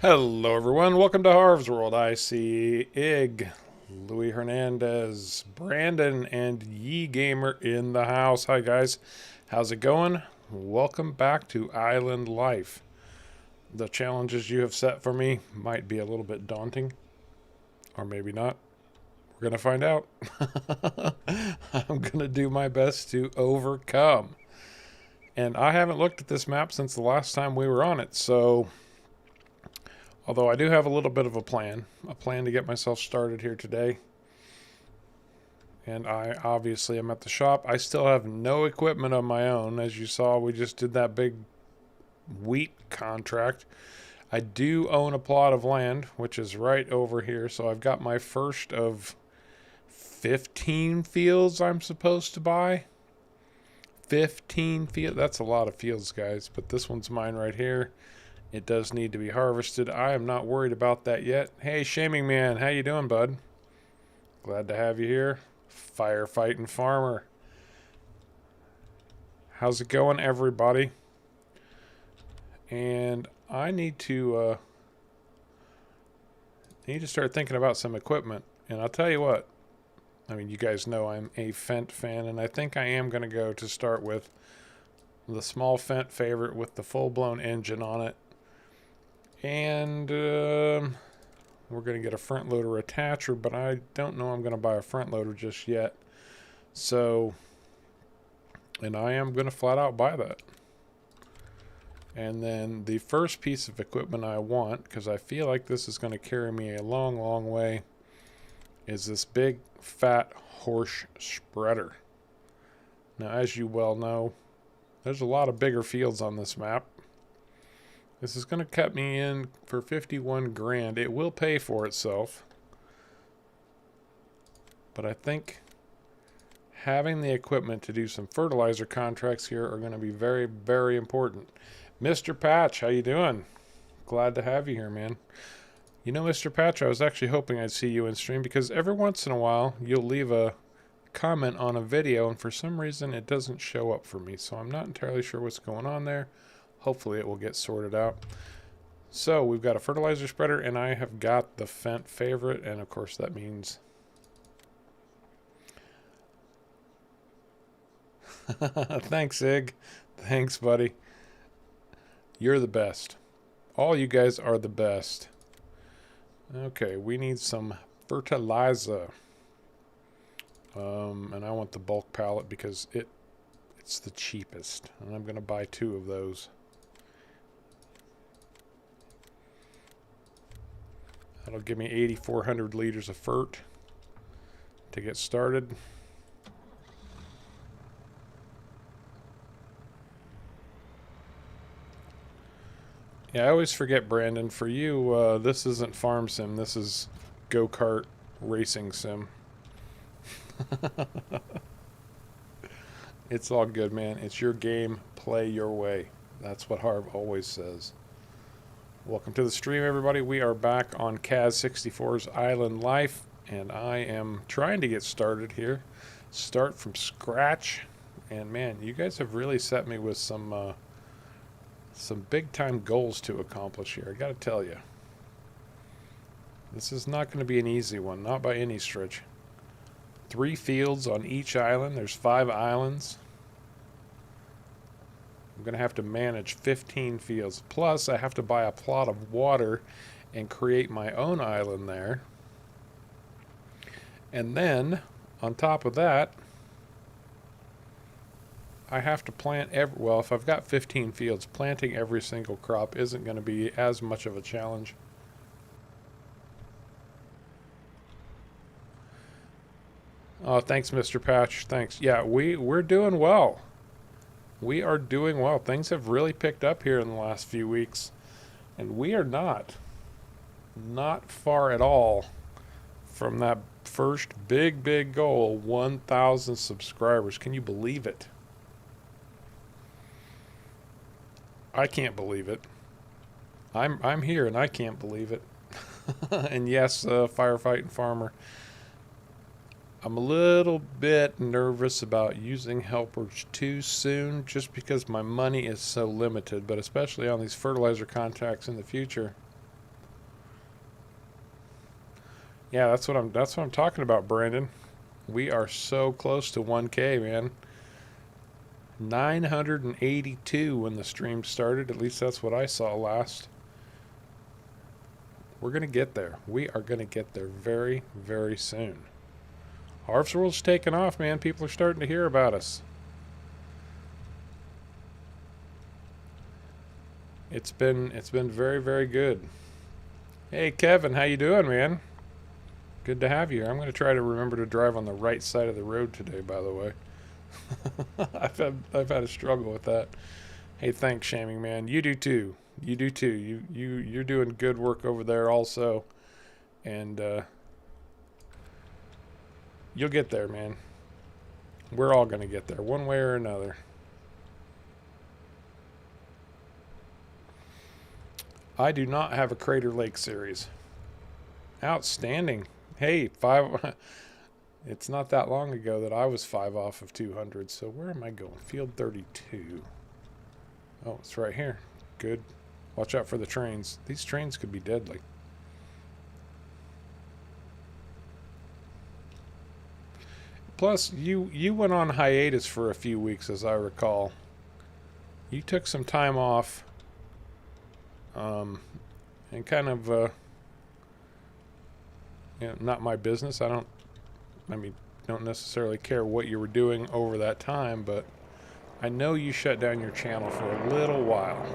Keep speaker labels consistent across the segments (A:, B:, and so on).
A: Hello, everyone. Welcome to Harv's World. I see Ig, Louis Hernandez, Brandon, and Ye Gamer in the house. Hi, guys. How's it going? Welcome back to Island Life. The challenges you have set for me might be a little bit daunting, or maybe not. We're going to find out. I'm going to do my best to overcome. And I haven't looked at this map since the last time we were on it, so although I do have a little bit of a plan to get myself started here today. And I obviously am at the shop. I still have no equipment of my own. As you saw, we just did that big wheat contract. I do own a plot of land, which is right over here. So I've got my first of 15 fields I'm supposed to buy. 15 fields. That's a lot of fields, guys. But this one's mine right here. It does need to be harvested. I am not worried about that yet. Hey, Shaming Man, how you doing, bud? Glad to have you here. Firefighting Farmer. How's it going, everybody? And I need to start thinking about some equipment. And I'll tell you what. I mean, you guys know I'm a Fendt fan, and I think I am going to go to start with the small Fendt favorite with the full-blown engine on it. And we're going to get a front loader attacher, but I don't know I'm going to buy a front loader just yet. So, and I am going to flat out buy that. And then the first piece of equipment I want, because I feel like this is going to carry me a long, long way, is this big, fat horse spreader. Now, as you well know, there's a lot of bigger fields on this map. This is going to cut me in for 51 grand. It will pay for itself. But I think having the equipment to do some fertilizer contracts here are going to be very, very important. Mr. Patch, how you doing? Glad to have you here, man. You know, Mr. Patch, I was actually hoping I'd see you in stream because every once in a while you'll leave a comment on a video and for some reason it doesn't show up for me. So I'm not entirely sure what's going on there. Hopefully it will get sorted out. So we've got a fertilizer spreader, and I have got the Fendt favorite, and of course that means thanks, Ig. Thanks, buddy. You're the best. All you guys are the best. Okay, we need some fertilizer. And I want the bulk pallet because it's the cheapest. And I'm going to buy 2 of those. That'll give me 8,400 liters of fert to get started. Yeah, I always forget, Brandon, for you, this isn't farm sim. This is go-kart racing sim. It's all good, man. It's your game. Play your way. That's what Harv always says. Welcome to the stream, everybody. We are back on Cazz64's Island Life, and I am trying to get started here. Start from scratch. And man, you guys have really set me with some big-time goals to accomplish here. I got to tell you. This is not going to be an easy one, not by any stretch. 3 fields on each island. There's 5 islands. I'm going to have to manage 15 fields. Plus, I have to buy a plot of water and create my own island there. And then, on top of that, I have to plant well, if I've got 15 fields, planting every single crop isn't going to be as much of a challenge. Oh, thanks, Mr. Patch. Thanks. Yeah, we're doing well. We are doing well. Things have really picked up here in the last few weeks. And we are not far at all from that first big goal, 1,000 subscribers. Can you believe it? I can't believe it. I'm here and I can't believe it. And yes, Firefighting Farmer. I'm a little bit nervous about using helpers too soon just because my money is so limited, but especially on these fertilizer contracts in the future. Yeah, that's what I'm talking about, Brandon. We are so close to 1K, man. 982 when the stream started. At least that's what I saw last. We're going to get there. We are going to get there very, very soon. Harvest World's taking off, man. People are starting to hear about us. It's been very, very good. Hey, Kevin, how you doing, man? Good to have you here. I'm going to try to remember to drive on the right side of the road today, by the way. I've had a struggle with that. Hey, thanks, Shaming Man. You do too. You do too. You're doing good work over there also, and you'll get there, man. We're all gonna get there, one way or another. I do not have a Crater Lake series. Outstanding. Hey, 5. It's not that long ago that I was 5 off of 200. So where am I going? Field 32. Oh, it's right here. Good. Watch out for the trains. These trains could be deadly. Plus, you went on hiatus for a few weeks, as I recall. You took some time off, and kind of, you know, not my business. don't necessarily care what you were doing over that time, but I know you shut down your channel for a little while.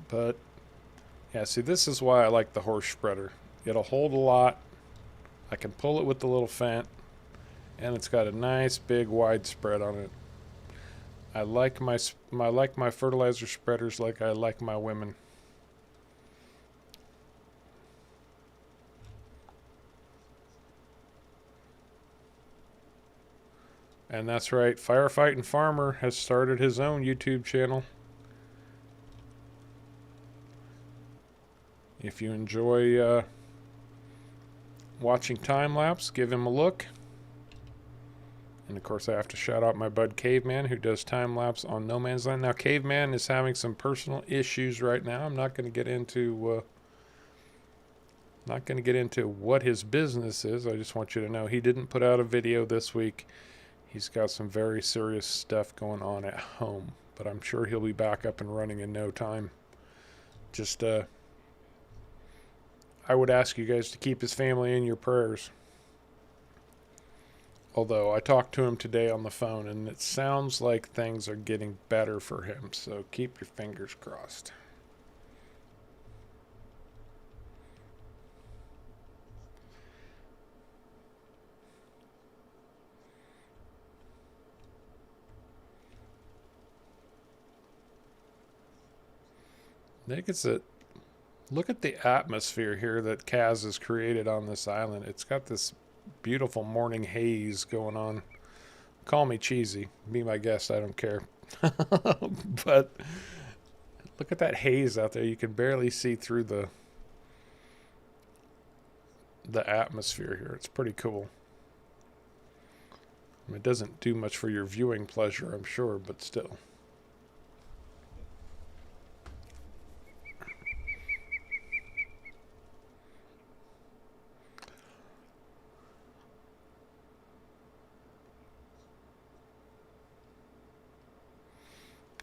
A: But yeah, see, this is why I like the horse spreader. It'll hold a lot. I can pull it with the little fent, and it's got a nice big wide spread on it. I like my fertilizer spreaders like I like my women. And that's right, Firefighting Farmer has started his own YouTube channel. If you enjoy watching time lapse, give him a look. And of course, I have to shout out my bud Caveman, who does time lapse on No Man's Land. Now, Caveman is having some personal issues right now. I'm not going to get into what his business is. I just want you to know he didn't put out a video this week. He's got some very serious stuff going on at home, but I'm sure he'll be back up and running in no time. Just I would ask you guys to keep his family in your prayers. Although I talked to him today on the phone, and it sounds like things are getting better for him, so keep your fingers crossed. I think it's a look at the atmosphere here that Cazz has created on this island. It's got this beautiful morning haze going on. Call me cheesy. Be my guest. I don't care. But look at that haze out there. You can barely see through the atmosphere here. It's pretty cool. I mean, it doesn't do much for your viewing pleasure, I'm sure, but still.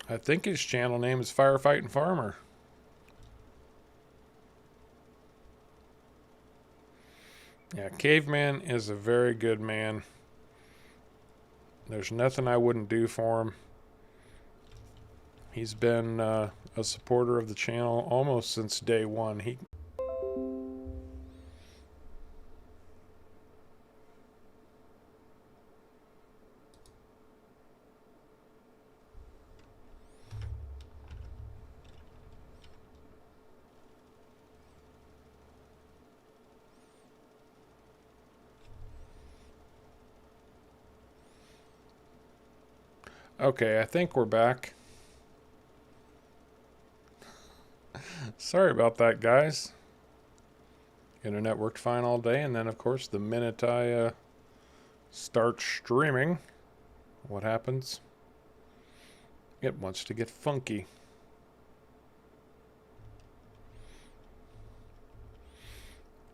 A: I think his channel name is Firefighting Farmer. Yeah, Caveman is a very good man. There's nothing I wouldn't do for him. He's been a supporter of the channel almost since day one. Okay, I think we're back. Sorry about that, guys. Internet worked fine all day, and then, of course, the minute I Start streaming. What happens? It wants to get funky.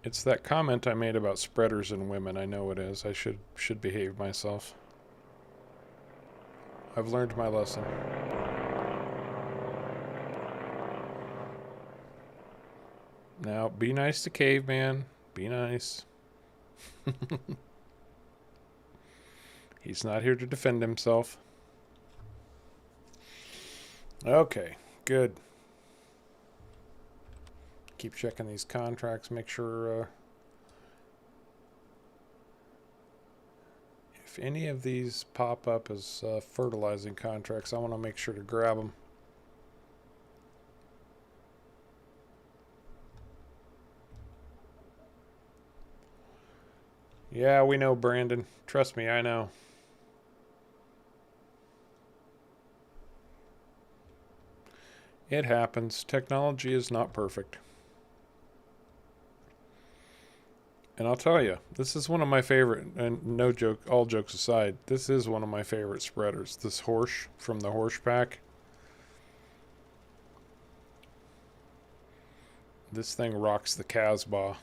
A: It's that comment I made about spreaders and women. I know it is. I should behave myself. I've learned my lesson. Now, be nice to Caveman. Be nice. He's not here to defend himself. Okay, good. Keep checking these contracts. Make sure if any of these pop up as fertilizing contracts, I want to make sure to grab them. Yeah, we know, Brandon. Trust me, I know. It happens. Technology is not perfect. And I'll tell you, this is one of my favorite, and no joke, all jokes aside, this is one of my favorite spreaders. This Horsch from the Horsch pack. This thing rocks the Casbah.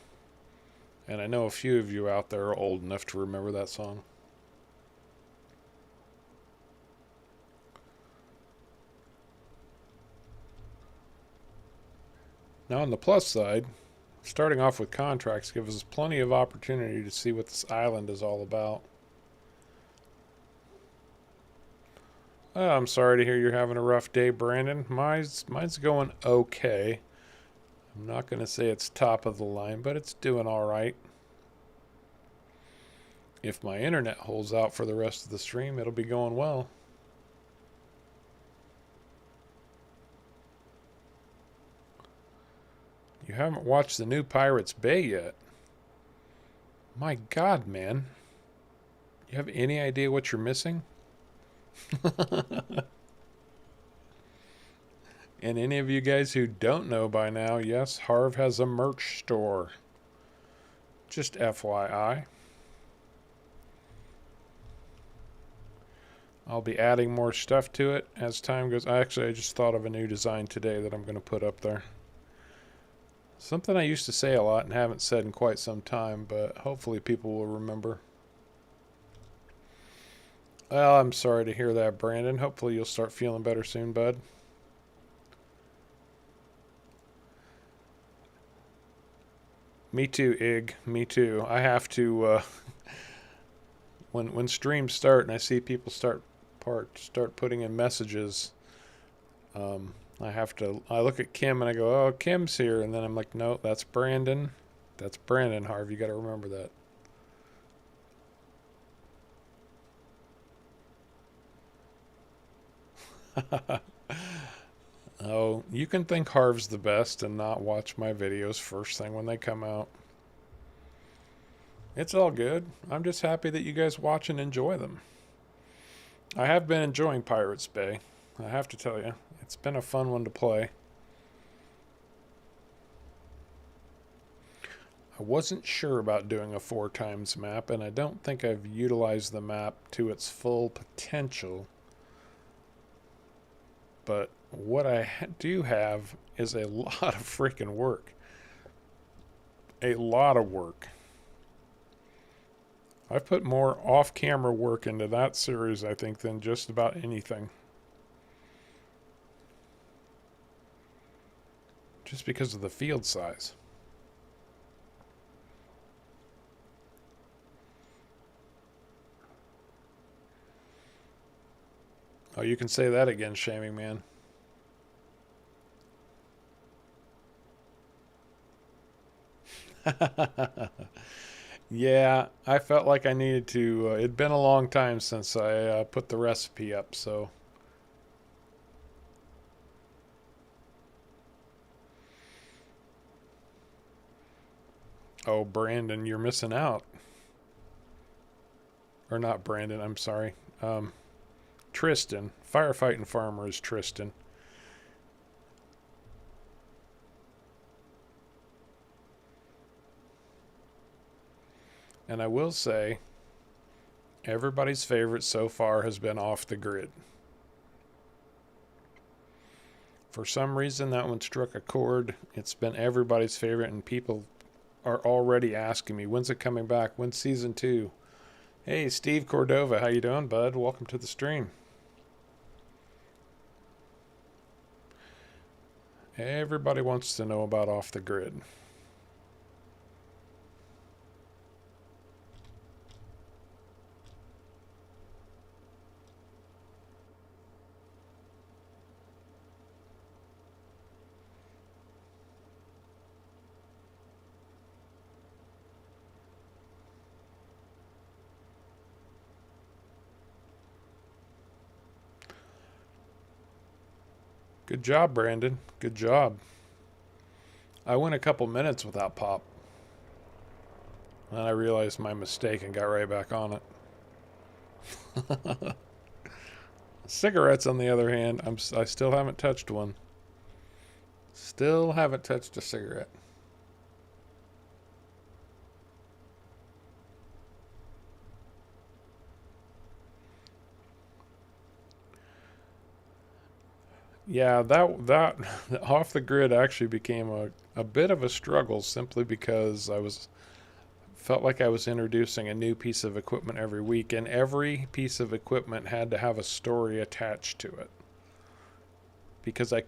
A: And I know a few of you out there are old enough to remember that song. Now on the plus side, starting off with contracts gives us plenty of opportunity to see what this island is all about. Oh, I'm sorry to hear you're having a rough day, Brandon. Mine's going okay. I'm not going to say it's top of the line, but it's doing all right. If my internet holds out for the rest of the stream, it'll be going well. You haven't watched the new Pirates Bay yet. My God, man. You have any idea what you're missing? And any of you guys who don't know by now, yes, Harv has a merch store. Just FYI. I'll be adding more stuff to it as time goes. I just thought of a new design today that I'm going to put up there. Something I used to say a lot and haven't said in quite some time, but hopefully people will remember. Well, I'm sorry to hear that, Brandon. Hopefully you'll start feeling better soon, bud. Me too, Ig. Me too. I have to, when streams start and I see people start putting in messages, I look at Kim and I go, oh, Kim's here. And then I'm like, no, that's Brandon. That's Brandon, Harv. You got to remember that. Oh, you can think Harv's the best and not watch my videos first thing when they come out. It's all good. I'm just happy that you guys watch and enjoy them. I have been enjoying Pirates Bay. I have to tell you. It's been a fun one to play. I wasn't sure about doing a 4x map, and I don't think I've utilized the map to its full potential. But what I do have is a lot of freaking work. A lot of work. I've put more off-camera work into that series, I think, than just about anything. Just because of the field size. Oh, you can say that again, Shaming Man. Yeah, I felt like I needed to. It'd been a long time since I put the recipe up, so. Oh, Brandon, you're missing out. Or not Brandon, I'm sorry. Tristan. Firefighting Farmer is Tristan. And I will say, Everybody's favorite so far has been Off the Grid. For some reason, that one struck a chord. It's been everybody's favorite, and people are already asking me, when's it coming back? When's season 2? Hey, Steve Cordova, how you doing, bud? Welcome to the stream. Everybody wants to know about Off the Grid. Good job, Brandon. Good job. I went a couple minutes without pop. Then I realized my mistake and got right back on it. Cigarettes, on the other hand, I still haven't touched one. Still haven't touched a cigarette. Yeah, that Off the Grid actually became a bit of a struggle simply because felt like I was introducing a new piece of equipment every week, and every piece of equipment had to have a story attached to it. Because I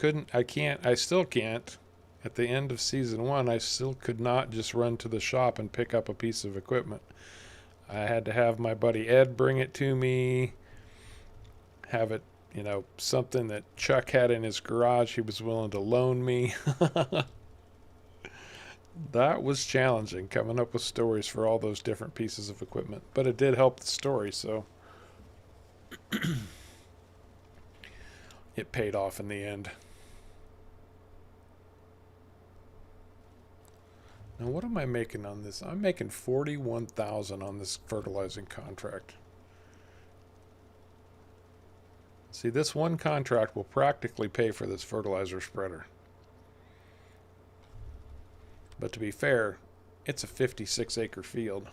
A: still can't. At the end of season 1, I still could not just run to the shop and pick up a piece of equipment. I had to have my buddy Ed bring it to me, have it, something that Chuck had in his garage he was willing to loan me. That was challenging, coming up with stories for all those different pieces of equipment. But it did help the story, so it paid off in the end. Now, what am I making on this? I'm making $41,000 on this fertilizing contract. See, this one contract will practically pay for this fertilizer spreader. But to be fair, it's a 56-acre field.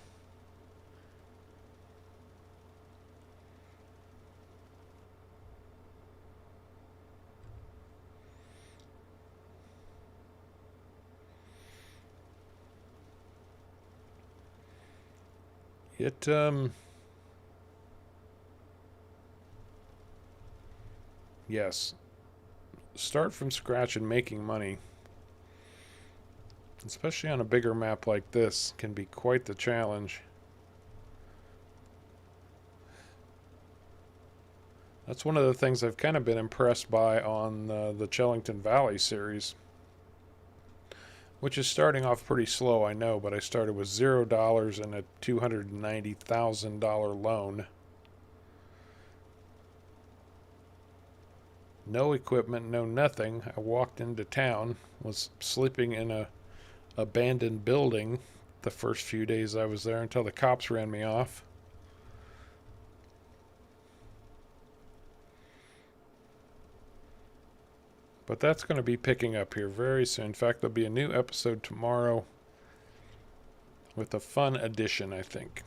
A: Yes, start from scratch and making money, especially on a bigger map like this, can be quite the challenge. That's one of the things I've kind of been impressed by on the Chellington Valley series, which is starting off pretty slow, I know, but I started with $0 and a $290,000 loan. No equipment, no nothing. I walked into town, was sleeping in a abandoned building the first few days I was there until the cops ran me off. But that's going to be picking up here very soon. In fact, there'll be a new episode tomorrow with a fun addition, I think.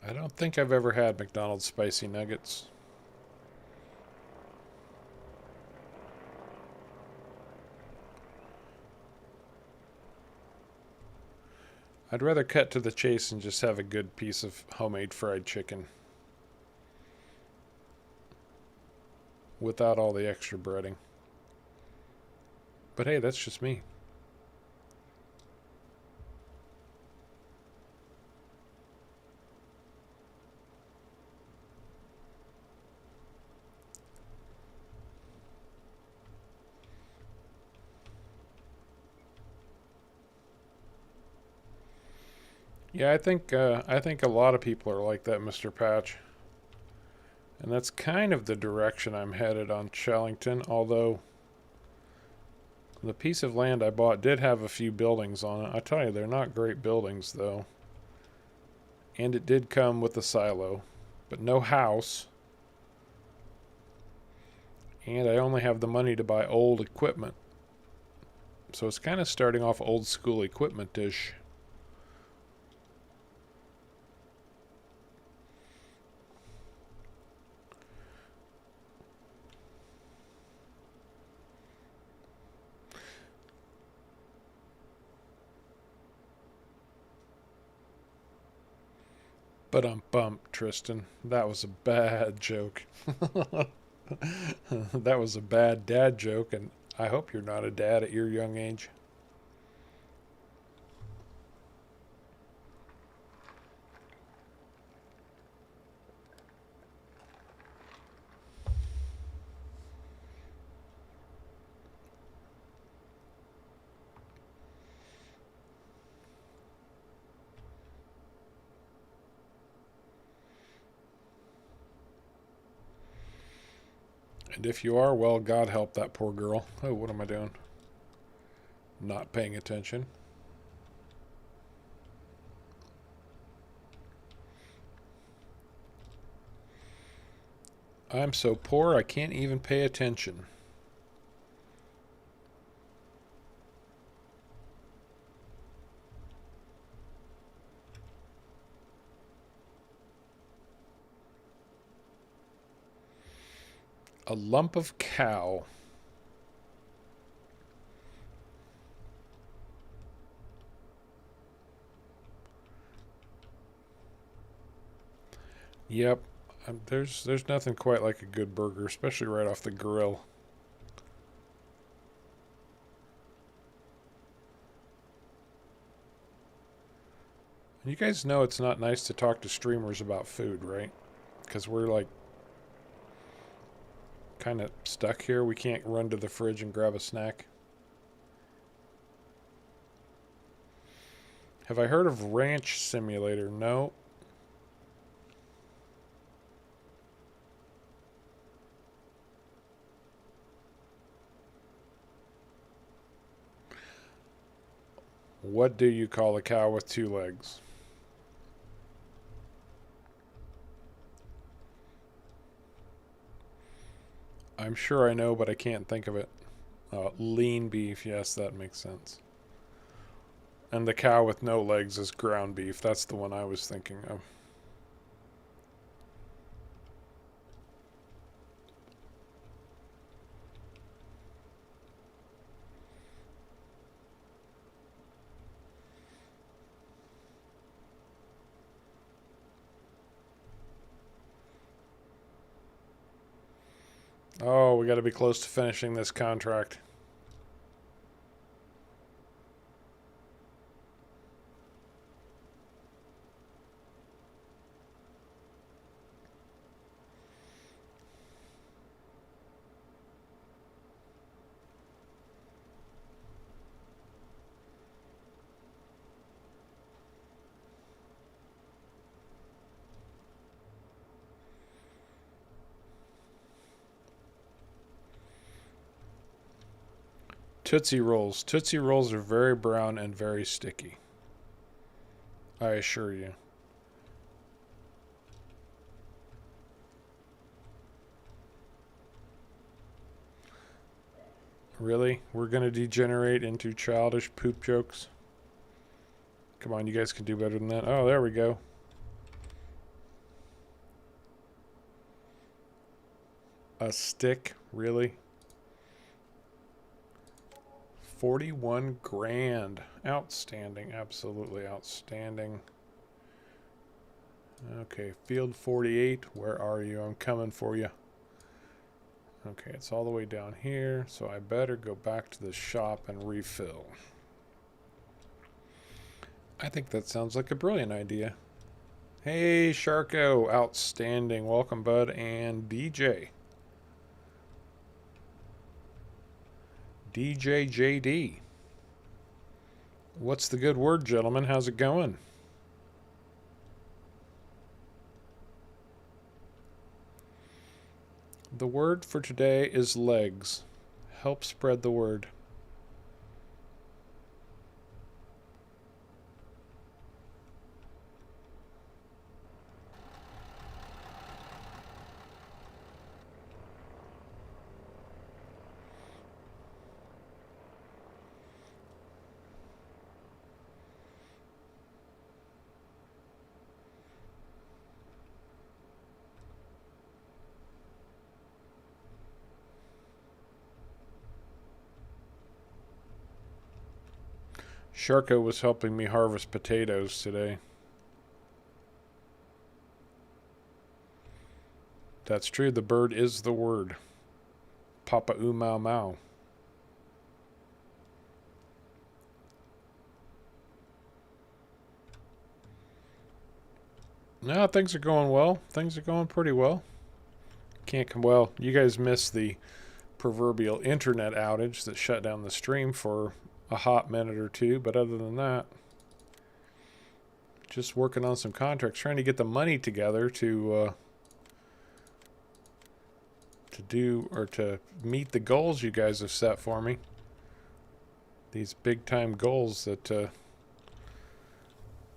A: I don't think I've ever had McDonald's spicy nuggets. I'd rather cut to the chase and just have a good piece of homemade fried chicken without all the extra breading. But hey, that's just me. Yeah, I think a lot of people are like that, Mr. Patch. And that's kind of the direction I'm headed on Chellington, although the piece of land I bought did have a few buildings on it. I tell you, they're not great buildings, though. And it did come with a silo, but no house. And I only have the money to buy old equipment. So it's kind of starting off old school equipment-ish. But bump, Tristan. That was a bad joke. That was a bad dad joke, and I hope you're not a dad at your young age. And if you are, well, God help that poor girl. Oh, what am I doing? Not paying attention. I'm so poor I can't even pay attention. A lump of cow. Yep. There's nothing quite like a good burger, especially right off the grill. You guys know it's not nice to talk to streamers about food, right? Because we're like kind of stuck here. We can't run to the fridge and grab a snack. Have I heard of Ranch Simulator? No. What do you call a cow with two legs? I'm sure I know, but I can't think of it. Lean beef, yes, that makes sense. And the cow with no legs is ground beef. That's the one I was thinking of. Oh, we got to be close to finishing this contract. Tootsie Rolls. Tootsie Rolls are very brown and very sticky. I assure you. Really? We're going to degenerate into childish poop jokes? Come on, you guys can do better than that. Oh, there we go. A stick? Really? 41 grand. Outstanding. Absolutely outstanding. Okay, field 48. Where are you? I'm coming for you. Okay, it's all the way down here, so I better go back to the shop and refill. I think that sounds like a brilliant idea. Hey, Sharko. Outstanding. Welcome, bud. And DJ. DJ JD. What's the good word, gentlemen? How's it going? The word for today is legs. Help spread the word. Sharko was helping me harvest potatoes today. That's true. The bird is the word. Papa oo mau mau. No, things are going well. Things are going pretty well. Can't come well. You guys missed the proverbial internet outage that shut down the stream for a hot minute or two, but other than that, just working on some contracts, trying to get the money together to meet the goals you guys have set for me. These big time goals that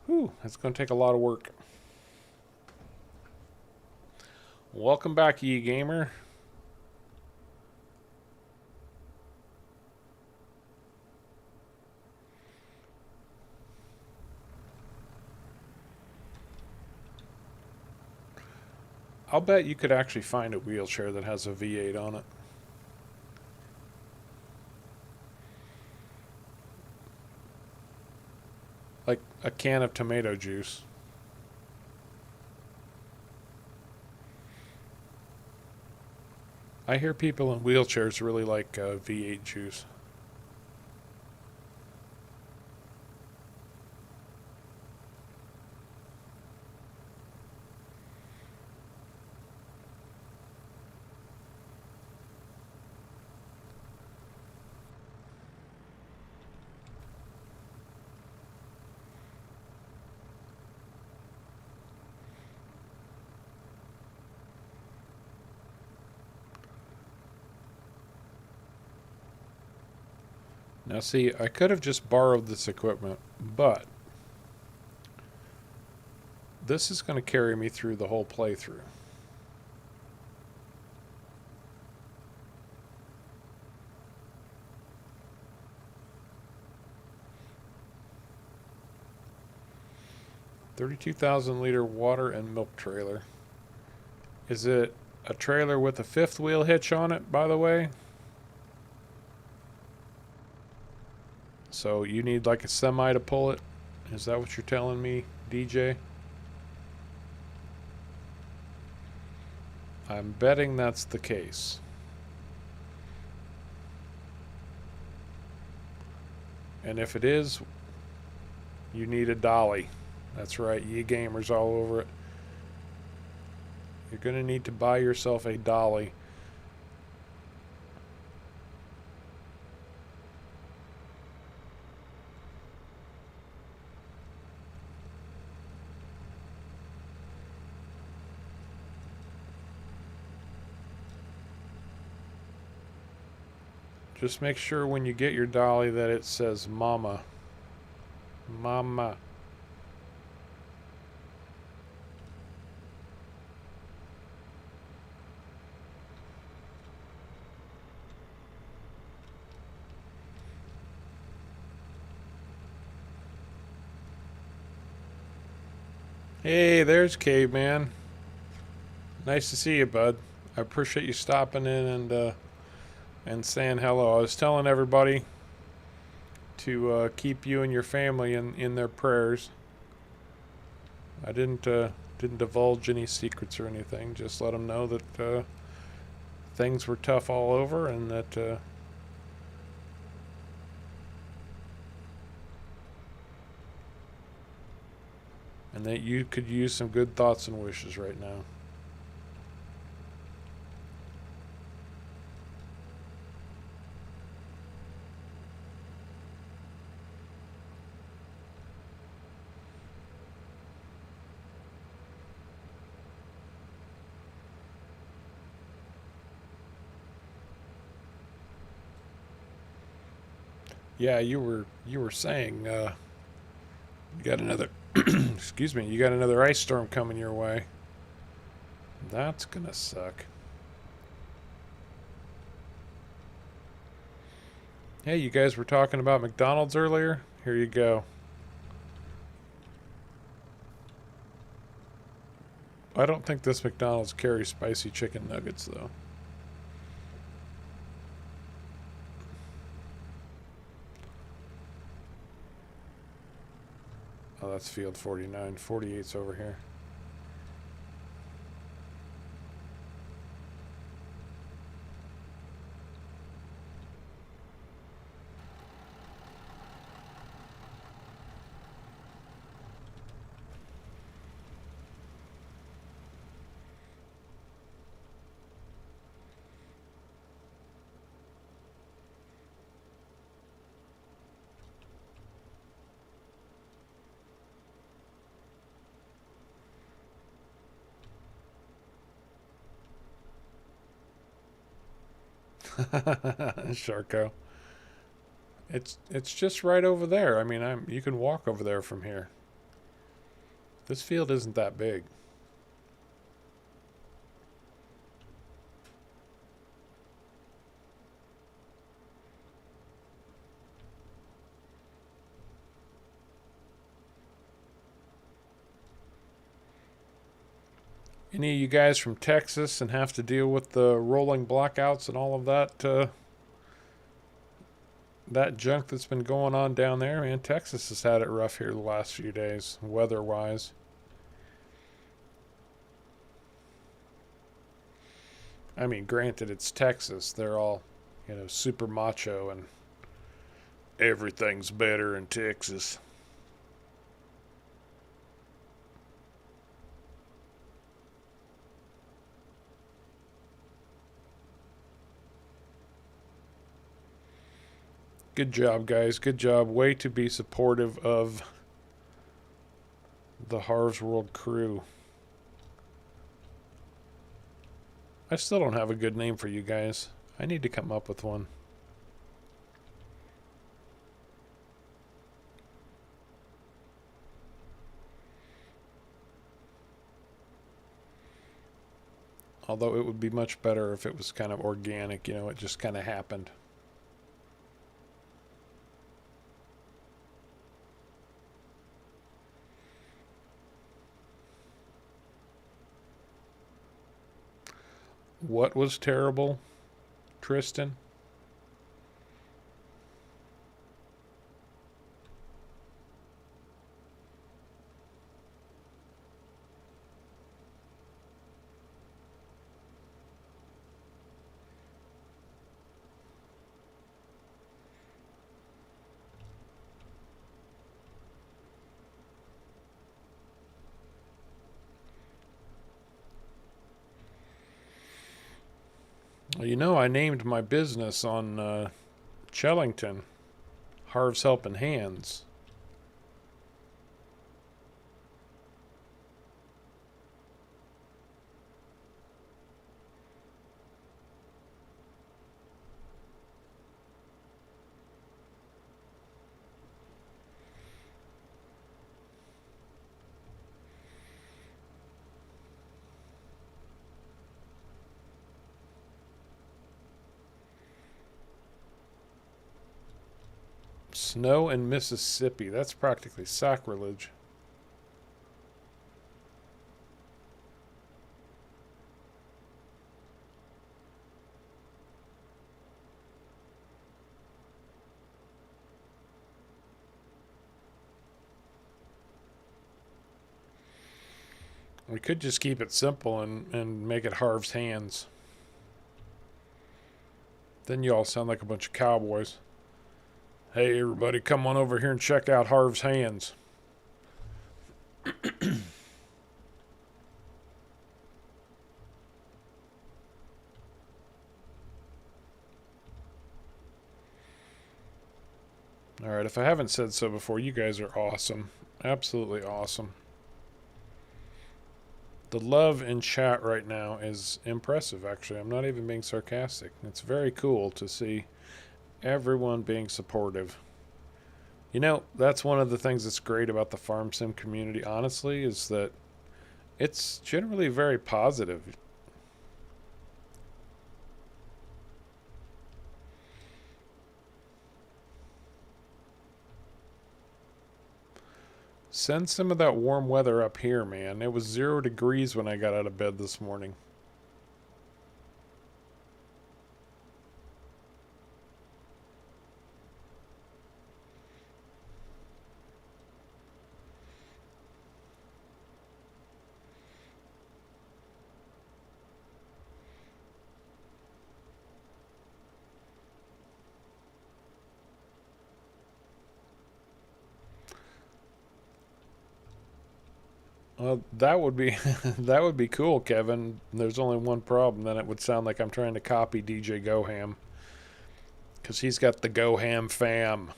A: that's going to take a lot of work. Welcome back, Ye Gamer. I'll bet you could actually find a wheelchair that has a V8 on it. Like a can of tomato juice. I hear people in wheelchairs really like V8 juice. Now see, I could have just borrowed this equipment, but this is going to carry me through the whole playthrough. $32,000-liter water and milk trailer. Is it a trailer with a fifth wheel hitch on it, by the way? So you need like a semi to pull it? Is that what you're telling me, DJ? I'm betting that's the case. And if it is, you need a dolly. That's right, ye gamers all over it. You're going to need to buy yourself a dolly. Just make sure when you get your dolly that it says Mama. Mama. Hey, there's Caveman. Nice to see you, bud. I appreciate you stopping in and saying hello. I was telling everybody to keep you and your family in their prayers. I didn't divulge any secrets or anything. Just let them know that things were tough all over, and that you could use some good thoughts and wishes right now. Yeah, you were saying you got another excuse me, you got another ice storm coming your way. That's gonna suck. Hey, you guys were talking about McDonald's earlier? Here you go. I don't think this McDonald's carries spicy chicken nuggets though. Oh, that's field 49. 48's over here. Sharko. It's just right over there. I mean, you can walk over there from here. This field isn't that big. Any of you guys from Texas and have to deal with the rolling blackouts and all of that junk that's been going on down there? Man, Texas has had it rough here the last few days, weather-wise. I mean, granted, it's Texas. They're all, super macho and everything's better in Texas. Good job, guys. Good job. Way to be supportive of the Harv's World crew. I still don't have a good name for you guys. I need to come up with one. Although it would be much better if it was kind of organic, it just kind of happened. What was terrible, Tristan? Well, I named my business on Chellington, Harv's Helping Hands. Snow in Mississippi. That's practically sacrilege. We could just keep it simple and make it Harv's Hands. Then you all sound like a bunch of cowboys. Hey, everybody, come on over here and check out Harv's Hands. Alright, if I haven't said so before, you guys are awesome. Absolutely awesome. The love in chat right now is impressive, actually. I'm not even being sarcastic. It's very cool to see everyone being supportive. That's one of the things that's great about the farm sim community, honestly, is that it's generally very positive. Send some of that warm weather up here, man. It was 0 degrees when I got out of bed this morning. Well, that would be that would be cool, Kevin. There's only one problem. Then it would sound like I'm trying to copy DJ Goham, because he's got the Goham fam.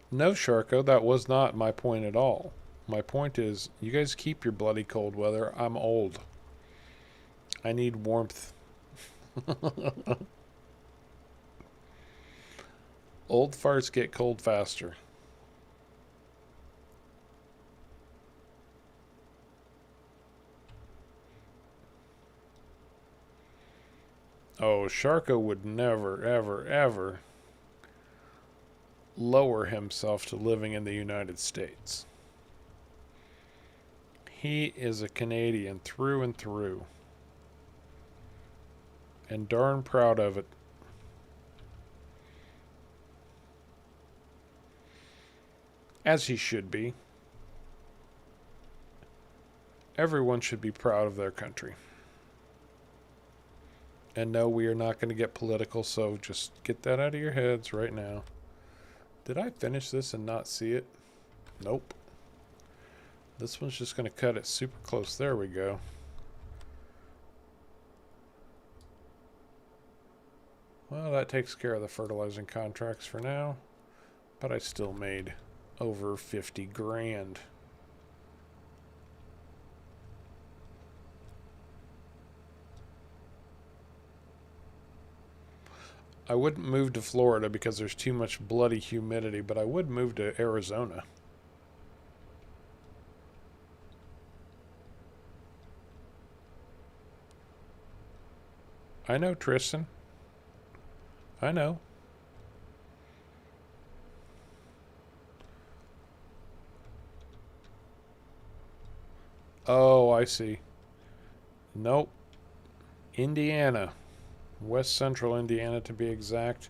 A: No, Sharko, that was not my point at all. My point is, you guys keep your bloody cold weather. I'm old. I need warmth. Old farts get cold faster. Oh, Sharko would never, ever, ever lower himself to living in the United States. He is a Canadian through and through. And darn proud of it. As he should be. Everyone should be proud of their country. And no, we are not going to get political, so just get that out of your heads right now. Did I finish this and not see it? Nope. This one's just going to cut it super close. There we go. Well, that takes care of the fertilizing contracts for now. But I still made over 50 grand. I wouldn't move to Florida because there's too much bloody humidity, but I would move to Arizona. I know, Tristan. I know. Oh, I see. Nope. Indiana. West Central Indiana, to be exact.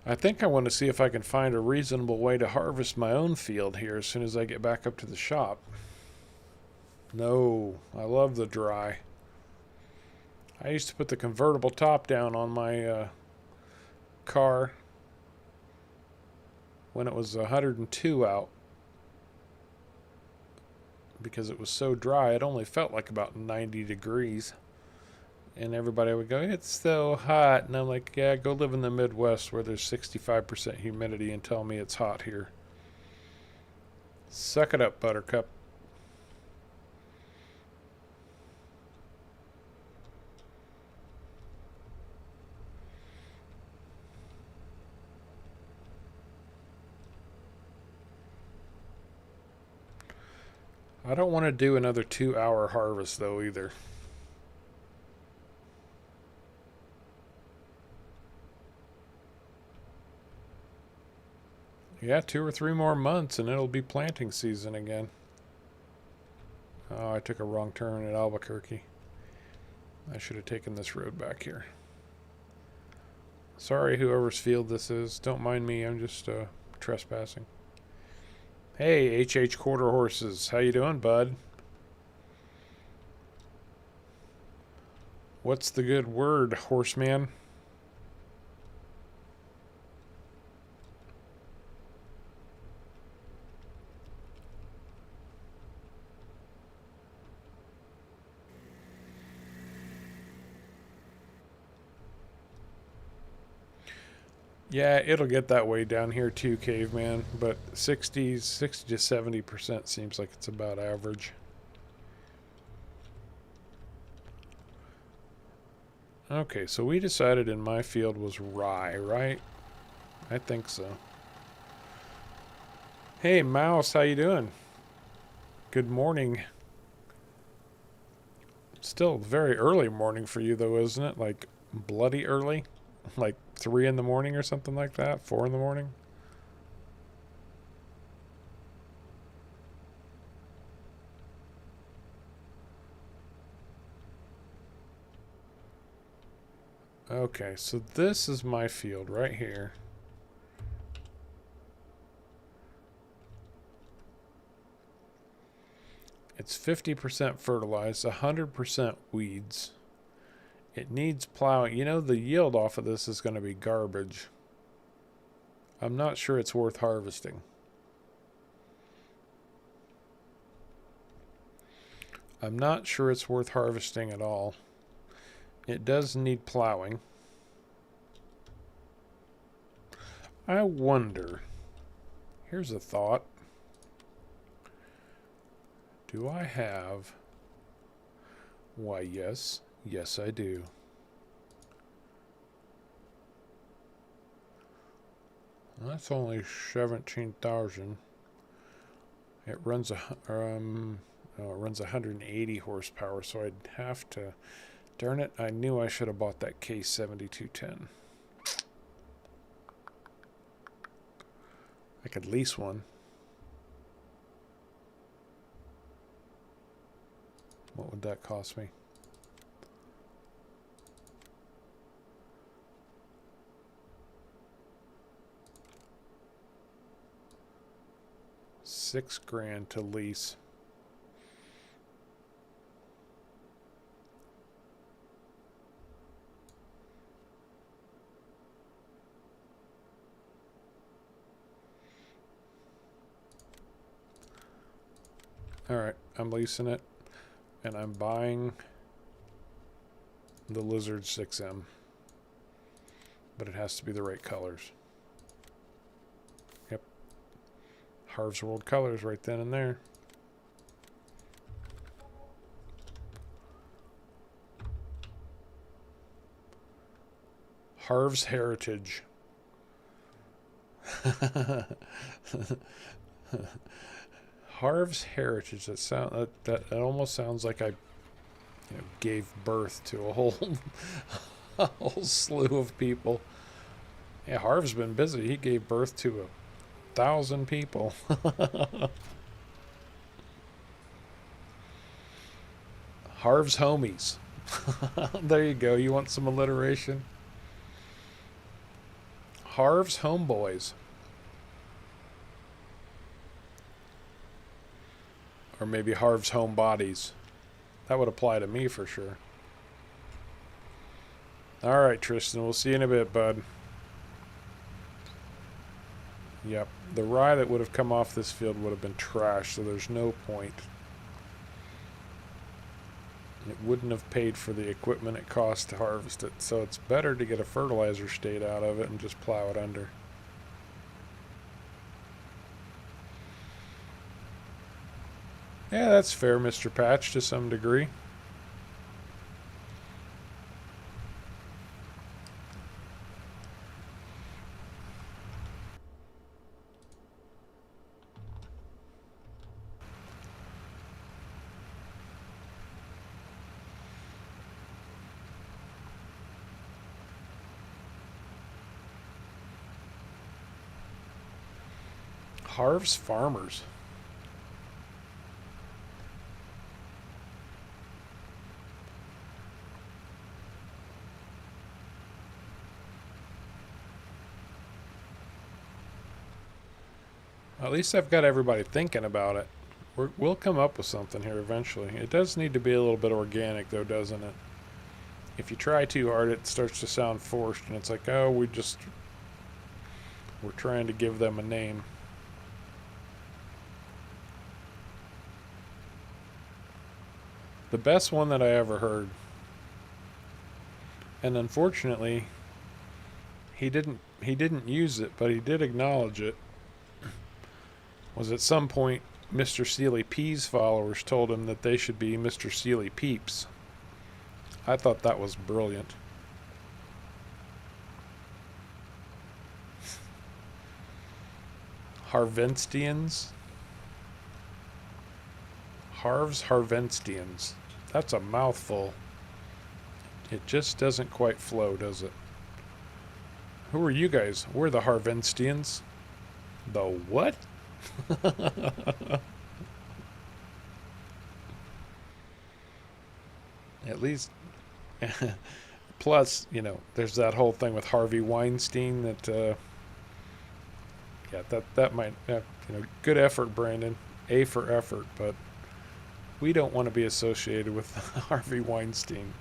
A: I think I want to see if I can find a reasonable way to harvest my own field here as soon as I get back up to the shop. No, I love the dry. I used to put the convertible top down on my car when it was 102 out. Because it was so dry, it only felt like about 90 degrees. And everybody would go, it's so hot. And I'm like, yeah, go live in the Midwest where there's 65% humidity and tell me it's hot here. Suck it up, Buttercup. I don't want to do another 2-hour harvest though either. Yeah, 2 or 3 more months and it'll be planting season again. Oh, I took a wrong turn at Albuquerque. I should have taken this road back here. Sorry, whoever's field this is. Don't mind me, I'm just trespassing. Hey, HH Quarter Horses. How you doing, bud? What's the good word, horseman? Yeah, it'll get that way down here too, Caveman, but 60 to 70% seems like it's about average. Okay, so we decided in my field was rye, right? I think so. Hey, Mouse, how you doing? Good morning. Still very early morning for you, though, isn't it? Like, bloody early? Like 3 in the morning or something like that? 4 in the morning? Okay, so this is my field right here. It's 50% fertilized, 100% weeds. It needs plowing. You know, the yield off of this is going to be garbage. I'm not sure it's worth harvesting. I'm not sure it's worth harvesting at all. It does need plowing. I wonder, here's a thought. Do I have, why yes, yes I do. That's only 17,000. It runs it runs 180 horsepower, so I'd have to, darn it, I knew I should have bought that Cazz64. I could lease one. What would that cost me? $6,000 to lease. Alright, I'm leasing it, and I'm buying the Lizard 6M, but it has to be the right colors. Yep. Harv's World colors right then and there. Harv's Heritage. Harv's Heritage. That almost sounds like I gave birth to a whole a whole slew of people. Yeah, Harv's been busy. He gave birth to 1,000 people. Harv's Homies. There you go. You want some alliteration? Harv's Homeboys. Or maybe Harv's Homebodies. That would apply to me for sure. Alright, Tristan. We'll see you in a bit, bud. Yep. The rye that would have come off this field would have been trash, so there's no point. It wouldn't have paid for the equipment it cost to harvest it, so it's better to get a fertilizer state out of it and just plow it under. Yeah, that's fair, Mr. Patch, to some degree. Harv's Farmers. At least I've got everybody thinking about it. We'll come up with something here eventually. It does need to be a little bit organic, though, doesn't it? If you try too hard, it starts to sound forced, and it's like, oh, we're trying to give them a name. The best one that I ever heard, and unfortunately, he didn't use it, but he did acknowledge it, was at some point Mr. Sealy P's followers told him that they should be Mr. Sealy Peeps. I thought that was brilliant. Harvenstians? Harv's Harvenstians. That's a mouthful. It just doesn't quite flow, does it? Who are you guys? We're the Harvenstians. The what? At least, plus, there's that whole thing with Harvey Weinstein that, yeah, that might, good effort, Brandon. A for effort, but We don't want to be associated with Harvey Weinstein.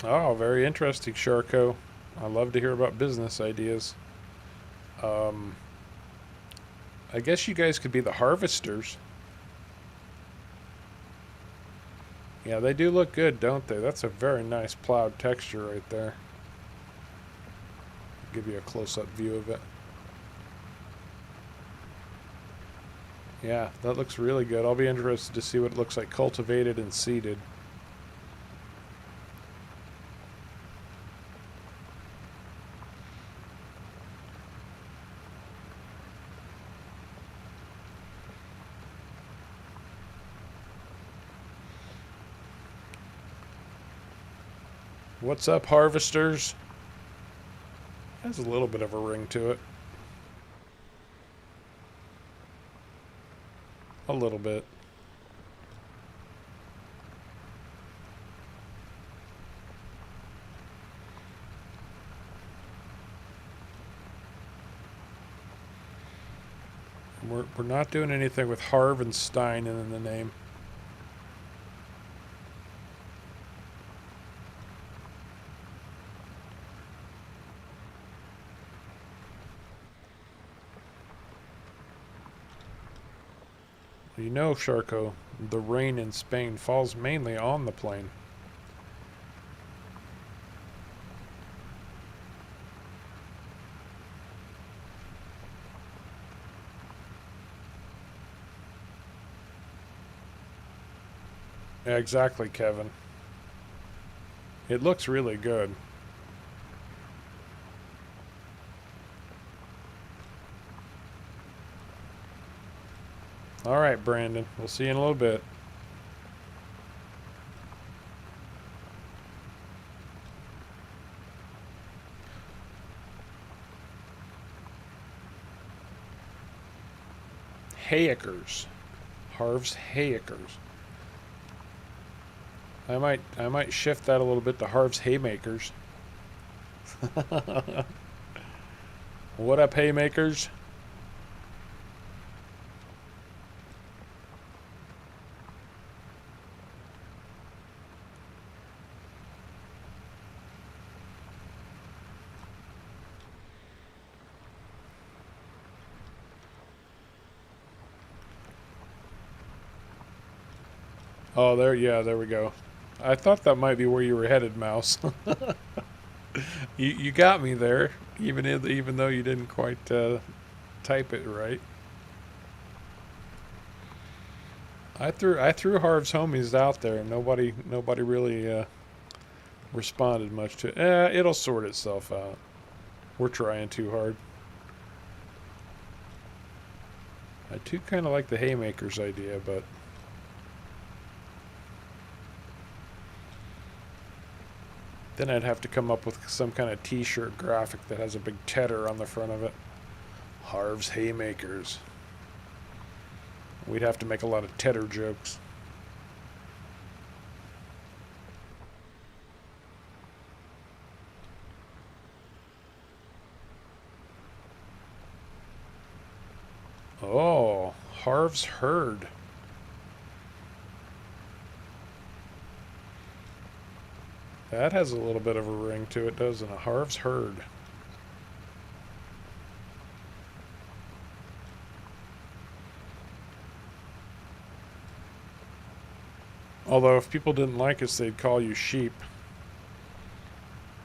A: Oh, very interesting, Sharko. I love to hear about business ideas. Um, I guess you guys could be the harvesters. Yeah, they do look good, don't they? That's a very nice plowed texture right there. I'll give you a close-up view of it. Yeah, that looks really good. I'll be interested to see what it looks like cultivated and seeded. What's up, harvesters? Has a little bit of a ring to it. A little bit. We're not doing anything with Harv and Stein in the name. You know, Sharko, the rain in Spain falls mainly on the plain. Yeah, exactly, Kevin. It looks really good. All right, Brandon. We'll see you in a little bit. Hayacres. Harv's Hayacres. I might shift that a little bit to Harv's Haymakers. What up, Haymakers? Oh, there we go. I thought that might be where you were headed, Mouse. You got me there, even though you didn't quite type it right. I threw Harv's homies out there, and nobody really responded much to it. It'll sort itself out. We're trying too hard. I do kind of like the Haymakers idea, but then I'd have to come up with some kind of t-shirt graphic that has a big tedder on the front of it. Harv's Haymakers. We'd have to make a lot of tedder jokes. Oh, Harv's Herd. That has a little bit of a ring to it, doesn't it? Harv's Herd. Although if people didn't like us, they'd call you sheep.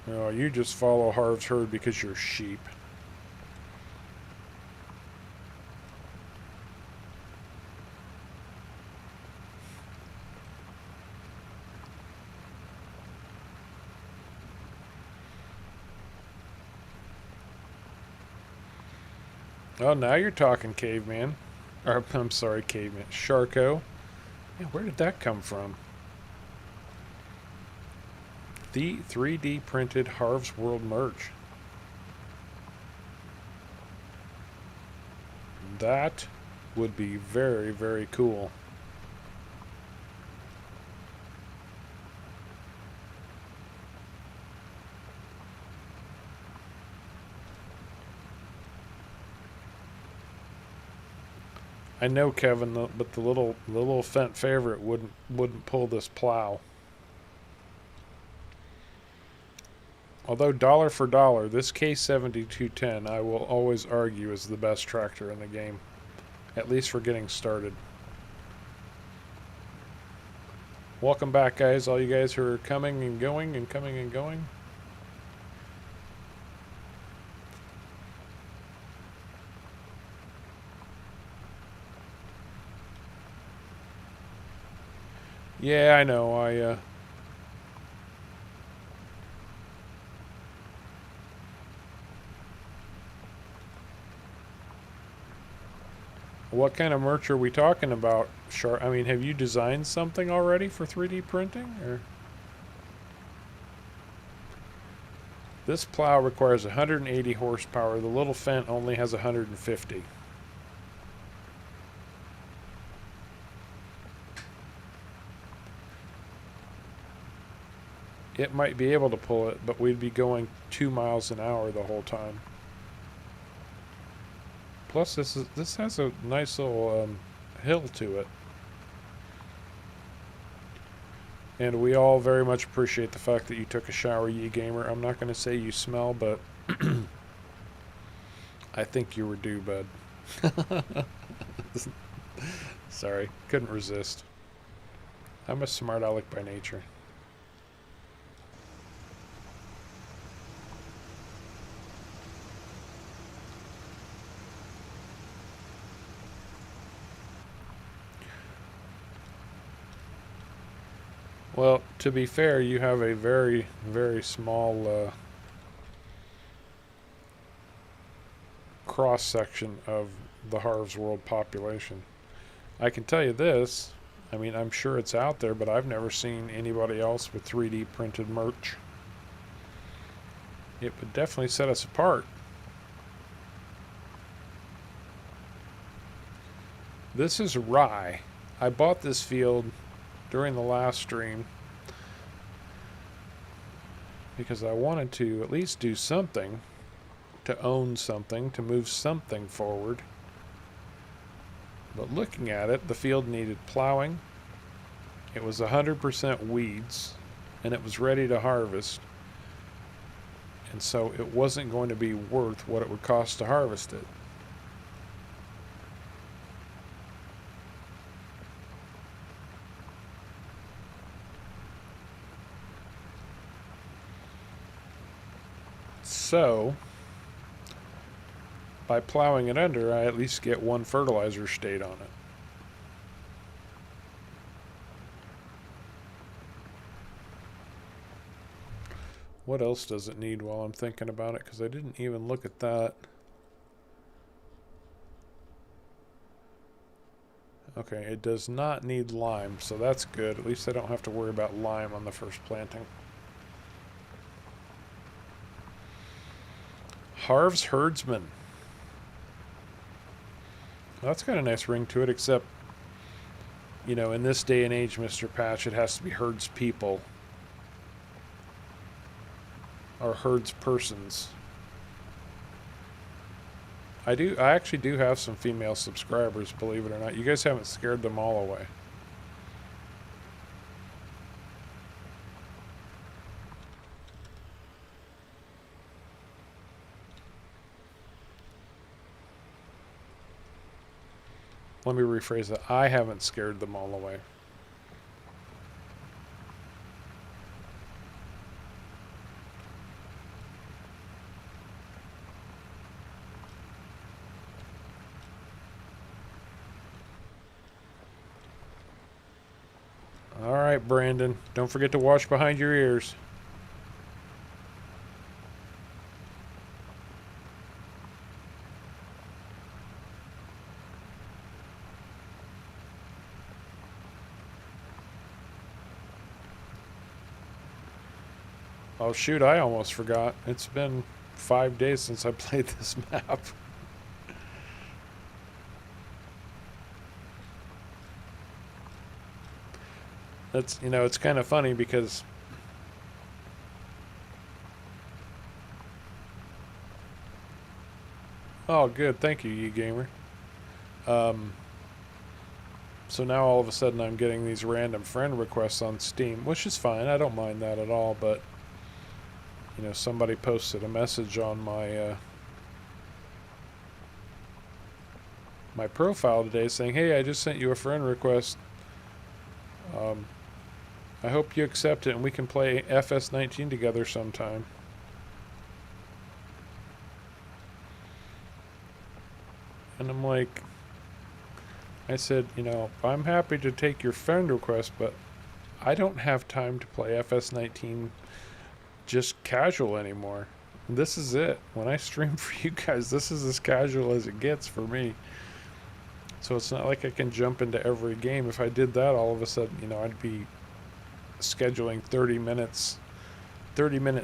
A: You know, you just follow Harv's Herd because you're sheep. Oh, now you're talking, caveman. Or, I'm sorry, caveman. Sharko. Yeah, where did that come from? The 3D printed Harv's World merch. That would be very, very cool. I know, Kevin, but the little Fent favorite wouldn't pull this plow. Although dollar for dollar, this Cazz64 I will always argue is the best tractor in the game, at least for getting started. Welcome back, guys. All you guys who are coming and going and coming and going. Yeah, I know. What kind of merch are we talking about, Sharp? I mean, have you designed something already for 3D printing? Or this plow requires 180 horsepower. The little Fent only has 150. It might be able to pull it, but we'd be going 2 miles an hour the whole time. Plus, this has a nice little hill to it. And we all very much appreciate the fact that you took a shower, Ye Gamer. I'm not going to say you smell, but I think you were due, bud. Sorry, couldn't resist. I'm a smart aleck by nature. Well, to be fair, you have a very, very small cross-section of the Harv's World population. I can tell you this, I mean, I'm sure it's out there, but I've never seen anybody else with 3D printed merch. It would definitely set us apart. This is rye. I bought this field during the last stream because I wanted to at least do something, to own something, to move something forward. But looking at it, the field needed plowing. It was 100% weeds, and it was ready to harvest. And so it wasn't going to be worth what it would cost to harvest it. So, by plowing it under, I at least get one fertilizer state on it. What else does it need while I'm thinking about it? Because I didn't even look at that. Okay, it does not need lime, so that's good. At least I don't have to worry about lime on the first planting. Harv's Herdsman. Well, that's got a nice ring to it, except, you know, in this day and age, Mr. Patch, it has to be herds people. Or herds persons. I actually do have some female subscribers, believe it or not. You guys haven't scared them all away. Let me rephrase that. I haven't scared them all away. All right, Brandon. Don't forget to wash behind your ears. Oh shoot, I almost forgot. It's been 5 days since I played this map. That's, you know, it's kind of funny because oh, good, thank you, gamer. So now all of a sudden I'm getting these random friend requests on Steam, which is fine. I don't mind that at all. But you know, somebody posted a message on my my profile today saying, "Hey, I just sent you a friend request. I hope you accept it and we can play FS19 together sometime." And I'm like, I said, you know, I'm happy to take your friend request, but I don't have time to play FS19 just casual anymore. This is it. When I stream for you guys, this is as casual as it gets for me. So it's not like I can jump into every game. If I did that, all of a sudden, you know, I'd be scheduling 30-minute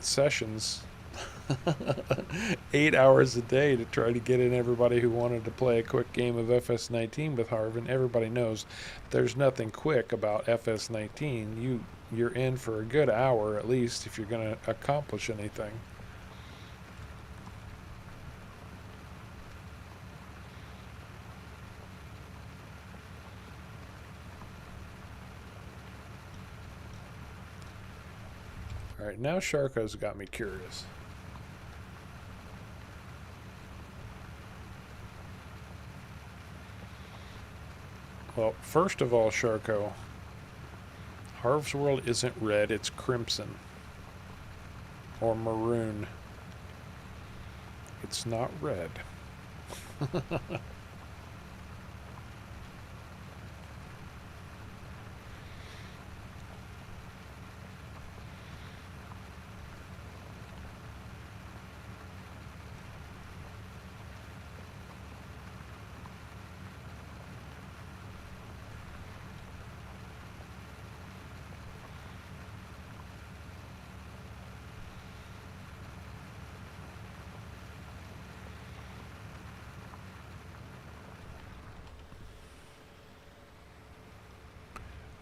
A: sessions, 8 hours a day to try to get in everybody who wanted to play a quick game of FS19 with Harvin. Everybody knows there's nothing quick about FS19. You're in for a good hour at least if you're going to accomplish anything. Alright, now Sharko's got me curious. Well, first of all, Sharko, Harv's World isn't red, it's crimson. Or maroon. It's not red.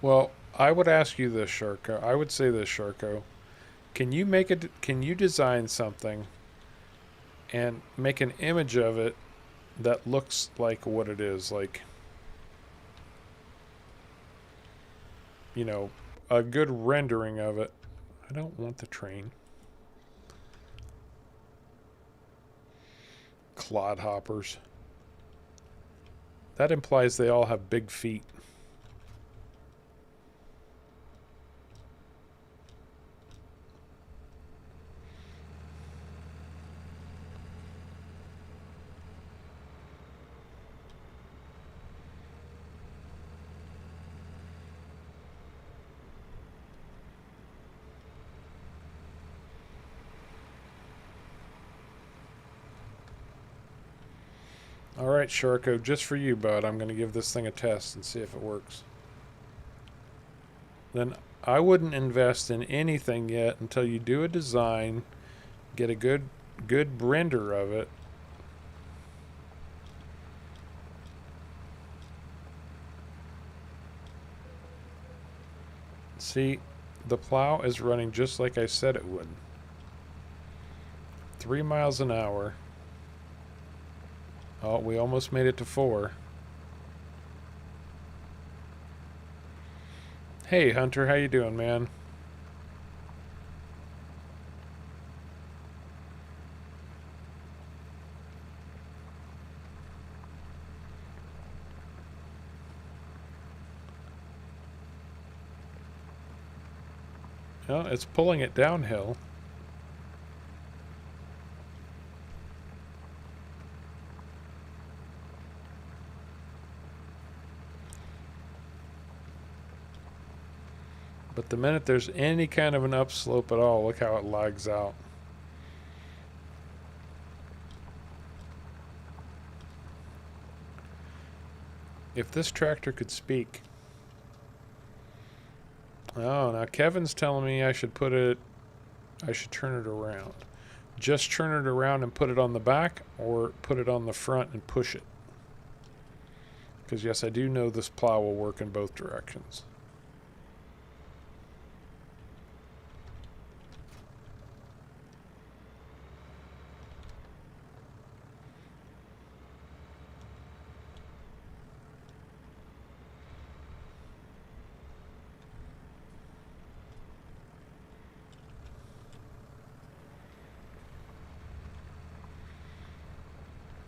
A: Well, I would ask you this, Sharko. I would say this, Sharko. Can you design something and make an image of it that looks like what it is, like, you know, a good rendering of it. I don't want the train. Clodhoppers. That implies they all have big feet. Alright, Sharko, just for you, bud, I'm going to give this thing a test and see if it works. Then I wouldn't invest in anything yet until you do a design, get a good render of it. See, the plow is running just like I said it would. 3 miles an hour. Oh, we almost made it to 4. Hey, Hunter, how you doing, man? Well, it's pulling it downhill. But the minute there's any kind of an upslope at all, look how it lags out. If this tractor could speak. Oh, now Kevin's telling me I should turn it around. Just turn it around and put it on the back, or put it on the front and push it. Because yes, I do know this plow will work in both directions.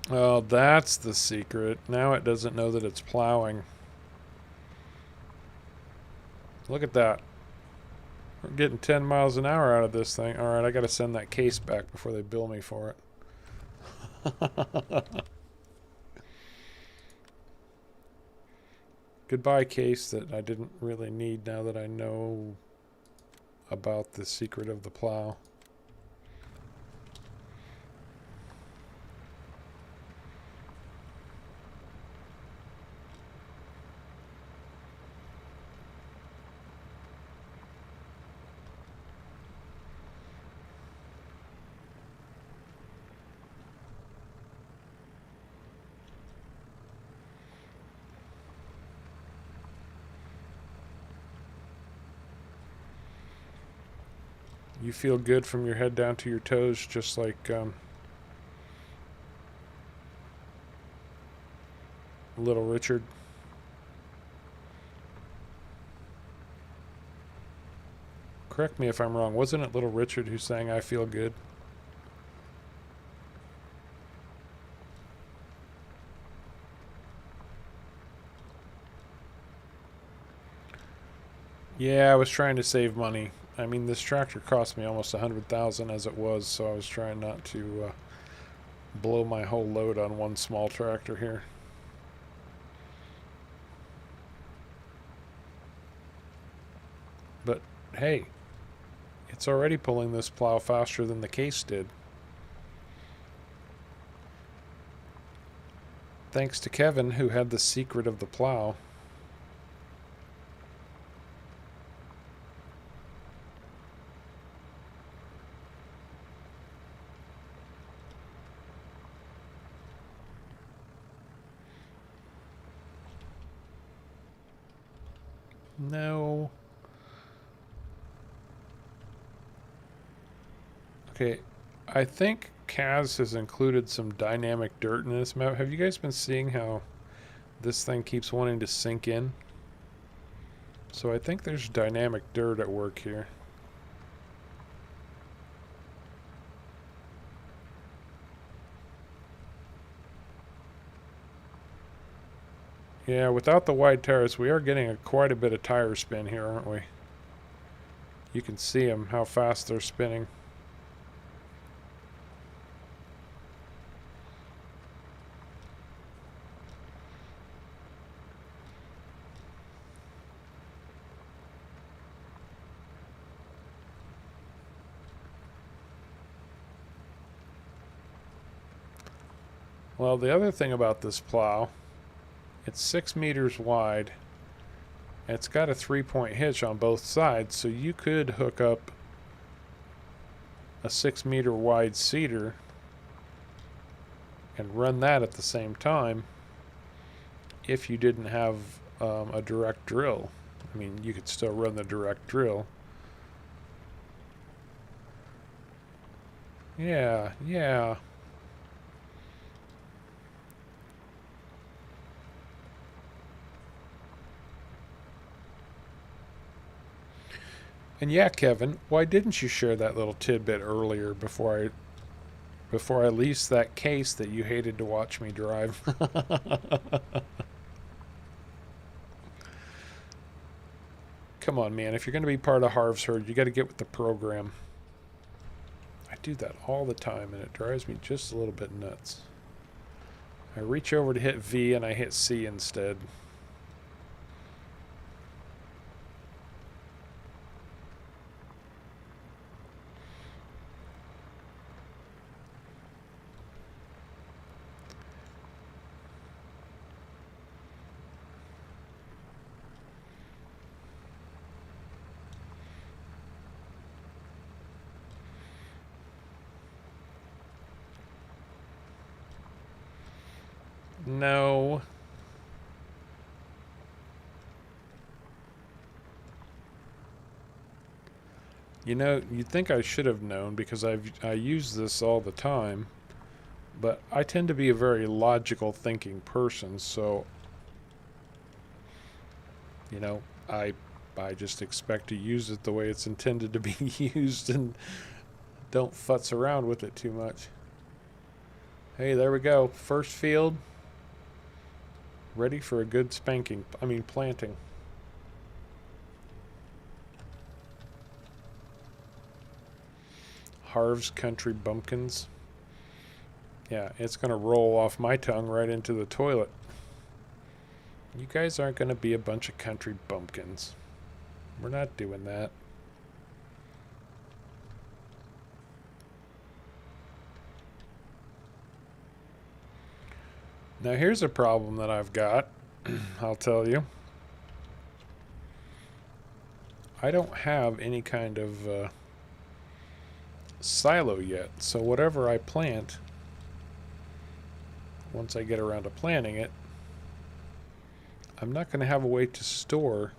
A: Oh, that's the secret. Now it doesn't know that it's plowing. Look at that. We're getting 10 miles an hour out of this thing. Alright, I gotta send that case back before they bill me for it. Goodbye, case that I didn't really need now that I know about the secret of the plow. You feel good from your head down to your toes, just like Little Richard. Correct me if I'm wrong. Wasn't it Little Richard who sang I Feel Good? Yeah, I was trying to save money. I mean, this tractor cost me almost $100,000 as it was, so I was trying not to blow my whole load on one small tractor here. But hey, it's already pulling this plow faster than the case did. Thanks to Kevin, who had the secret of the plow. No. Okay, I think Cazz has included some dynamic dirt in this map. Have you guys been seeing how this thing keeps wanting to sink in? So I think there's dynamic dirt at work here. Yeah, without the wide tires, we are getting quite a bit of tire spin here, aren't we? You can see them, how fast they're spinning. Well, the other thing about this plow, it's 6 meters wide. And it's got a 3-point hitch on both sides, so you could hook up a 6-meter wide seeder and run that at the same time if you didn't have a direct drill. I mean, you could still run the direct drill. Yeah, yeah. And yeah, Kevin, why didn't you share that little tidbit earlier before I leased that case that you hated to watch me drive? Come on, man. If you're going to be part of Harv's Herd, you got to get with the program. I do that all the time, and it drives me just a little bit nuts. I reach over to hit V, and I hit C instead. No. You know, you'd think I should have known because I use this all the time, but I tend to be a very logical thinking person, so you know, I just expect to use it the way it's intended to be used and don't futz around with it too much. Hey, there we go. First field. Ready for a good spanking. I mean, planting. Harv's Country Bumpkins. Yeah, it's going to roll off my tongue right into the toilet. You guys aren't going to be a bunch of country bumpkins. We're not doing that. Now here's a problem that I've got. I'll tell you. I don't have any kind of silo yet. So whatever I plant, once I get around to planting it, I'm not going to have a way to store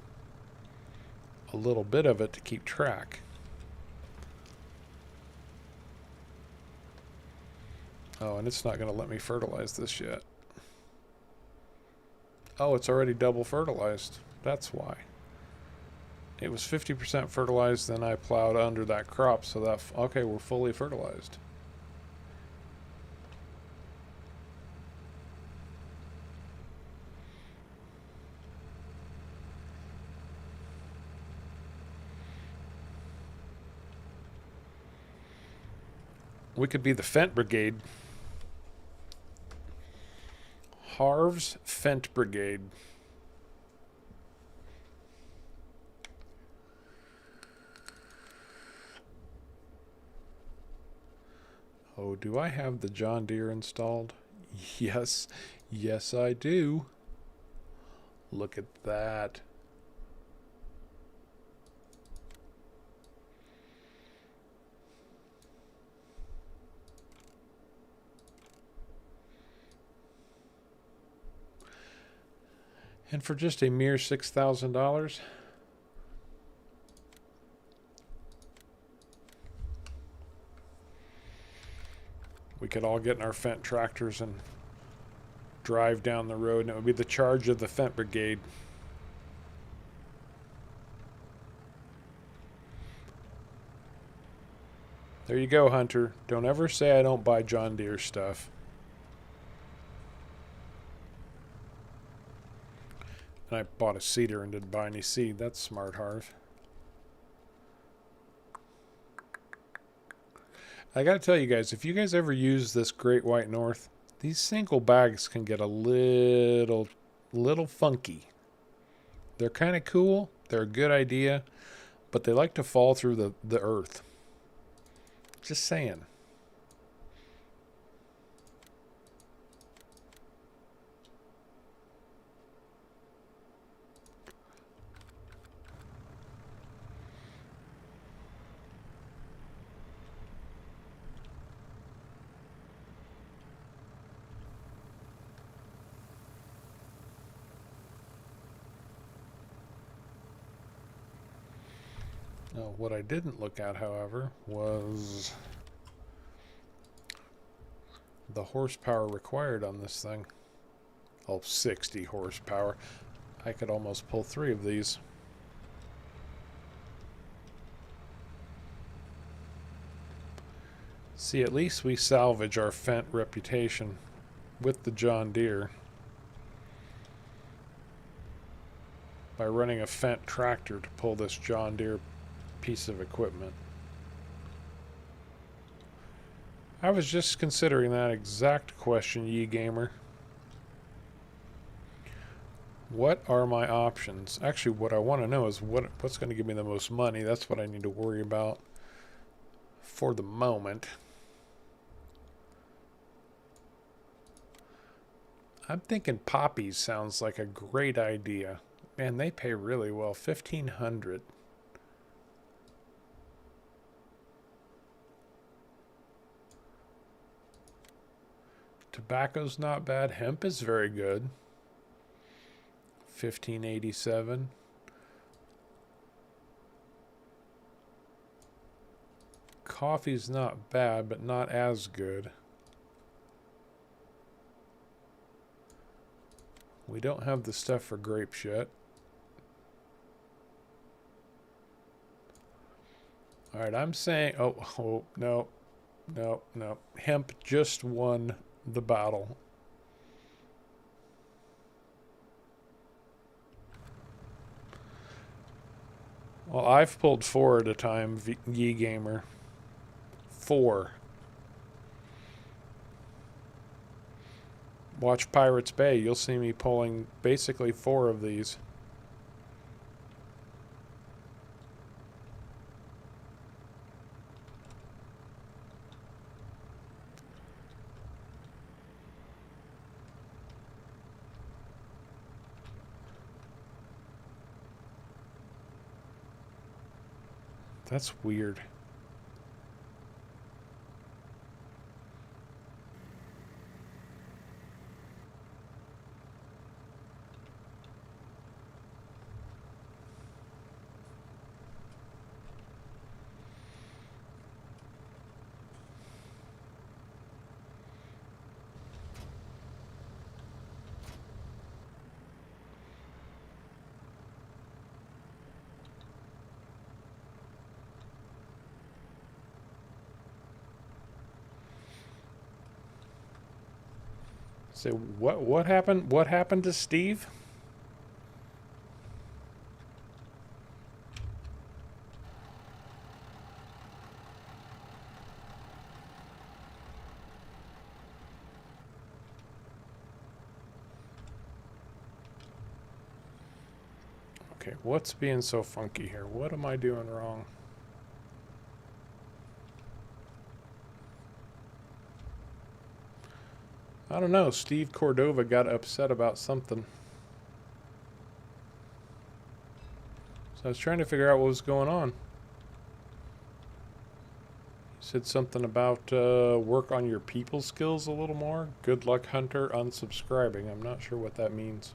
A: a little bit of it to keep track. Oh, and it's not going to let me fertilize this yet. Oh, it's already double fertilized. That's why. It was 50% fertilized, then I plowed under that crop, so that... Okay, we're fully fertilized. We could be the Fent Brigade. Harv's Fent Brigade. Oh, do I have the John Deere installed? Yes. Yes, I do. Look at that. And for just a mere $6,000, we could all get in our Fent tractors and drive down the road, and it would be the charge of the Fent Brigade. There you go, Hunter. Don't ever say I don't buy John Deere stuff. And I bought a seeder and didn't buy any seed. That's smart, Harv. I gotta tell you guys, if you guys ever use this Great White North, these single bags can get a little funky. They're kind of cool. They're a good idea, but they like to fall through the earth. Just saying. Now, what I didn't look at, however, was the horsepower required on this thing. Oh, 60 horsepower. I could almost pull 3 of these. See, at least we salvage our Fent reputation with the John Deere by running a Fent tractor to pull this John Deere piece of equipment. I was just considering that exact question, Ye Gamer. What are my options? Actually, what I want to know is what's going to give me the most money. That's what I need to worry about for the moment. I'm thinking poppies sounds like a great idea. Man, they pay really well. $1,500. Tobacco's not bad. Hemp is very good. $1,587. Coffee's not bad, but not as good. We don't have the stuff for grapes yet. Alright, I'm saying... Oh, no. Hemp just won the battle. Well, I've pulled 4 at a time, Ye Gamer. 4. Watch Pirates Bay. You'll see me pulling basically 4 of these. That's weird. So what happened? What happened to Steve? Okay, what's being so funky here? What am I doing wrong? I don't know. Steve Cordova got upset about something. So I was trying to figure out what was going on. He said something about work on your people skills a little more. Good luck, Hunter, unsubscribing. I'm not sure what that means.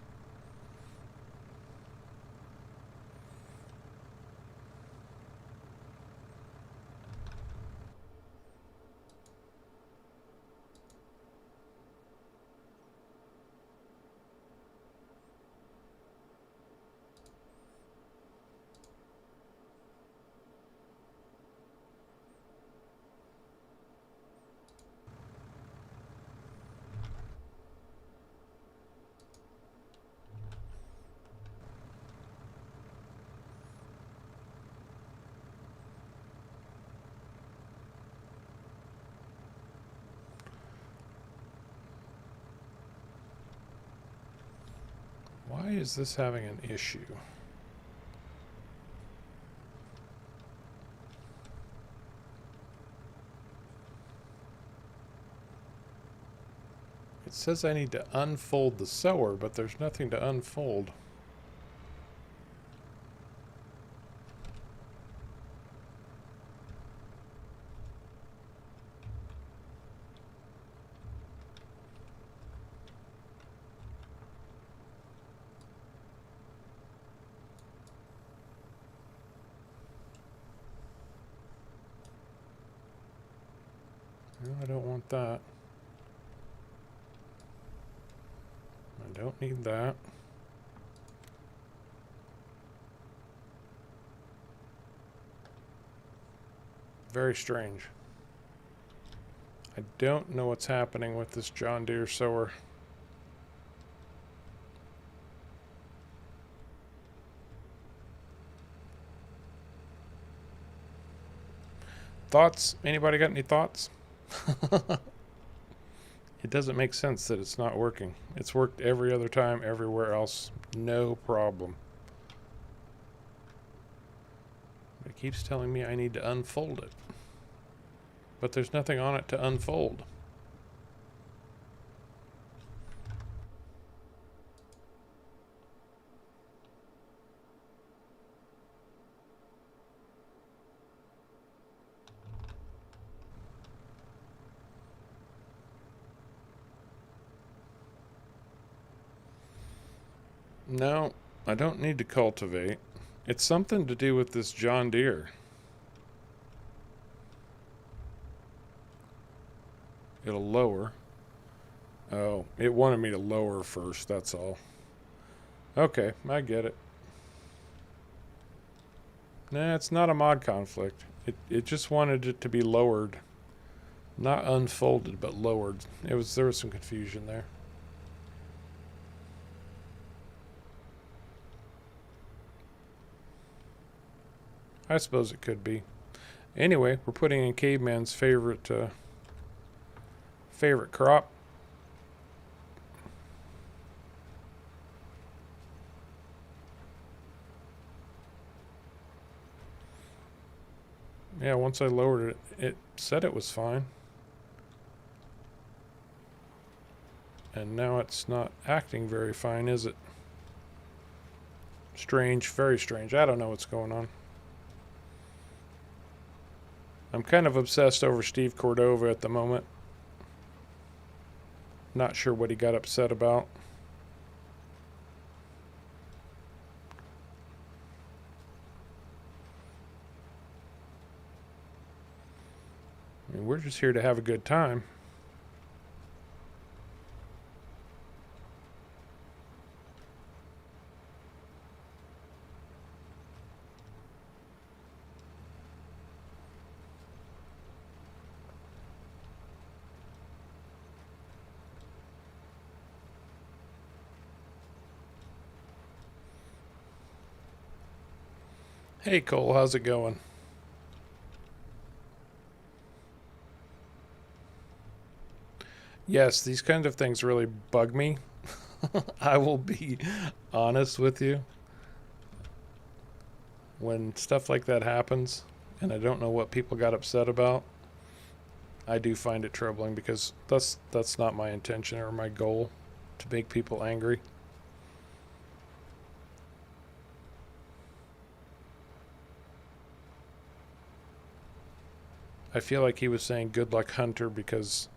A: Why is this having an issue? It says I need to unfold the sower, but there's nothing to unfold. No, I don't want that. I don't need that. Very strange. I don't know what's happening with this John Deere sower. Thoughts? Anybody got any thoughts? It doesn't make sense that it's not working. It's worked every other time, everywhere else. No problem. It keeps telling me I need to unfold it. But there's nothing on it to unfold. No, I don't need to cultivate. It's something to do with this John Deere. It'll lower. Oh, it wanted me to lower first, that's all. Okay, I get it. Nah, it's not a mod conflict. It just wanted it to be lowered. Not unfolded, but lowered. There was some confusion there. I suppose it could be. Anyway, we're putting in Caveman's favorite crop. Yeah, once I lowered it, it said it was fine. And now it's not acting very fine, is it? Strange, very strange. I don't know what's going on. I'm kind of obsessed over Steve Cordova at the moment. Not sure what he got upset about. I mean, we're just here to have a good time. Hey Cole, how's it going? Yes, these kinds of things really bug me. I will be honest with you. When stuff like that happens, and I don't know what people got upset about, I do find it troubling because that's not my intention or my goal, to make people angry. I feel like he was saying good luck Hunter because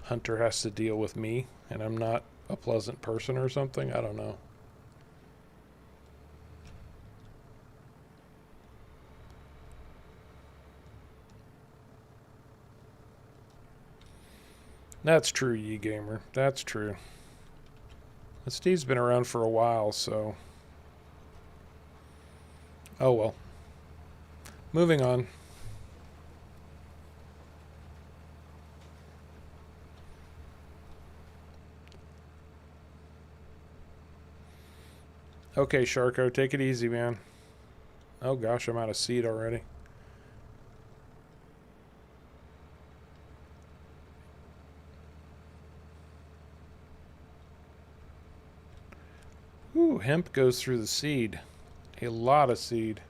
A: Hunter has to deal with me and I'm not a pleasant person or something. I don't know. That's true, Ye Gamer. That's true. And Steve's been around for a while, so... Oh well. Moving on. Okay, Sharko, take it easy, man. Oh gosh, I'm out of seed already. Ooh, hemp goes through the seed. A lot of seed.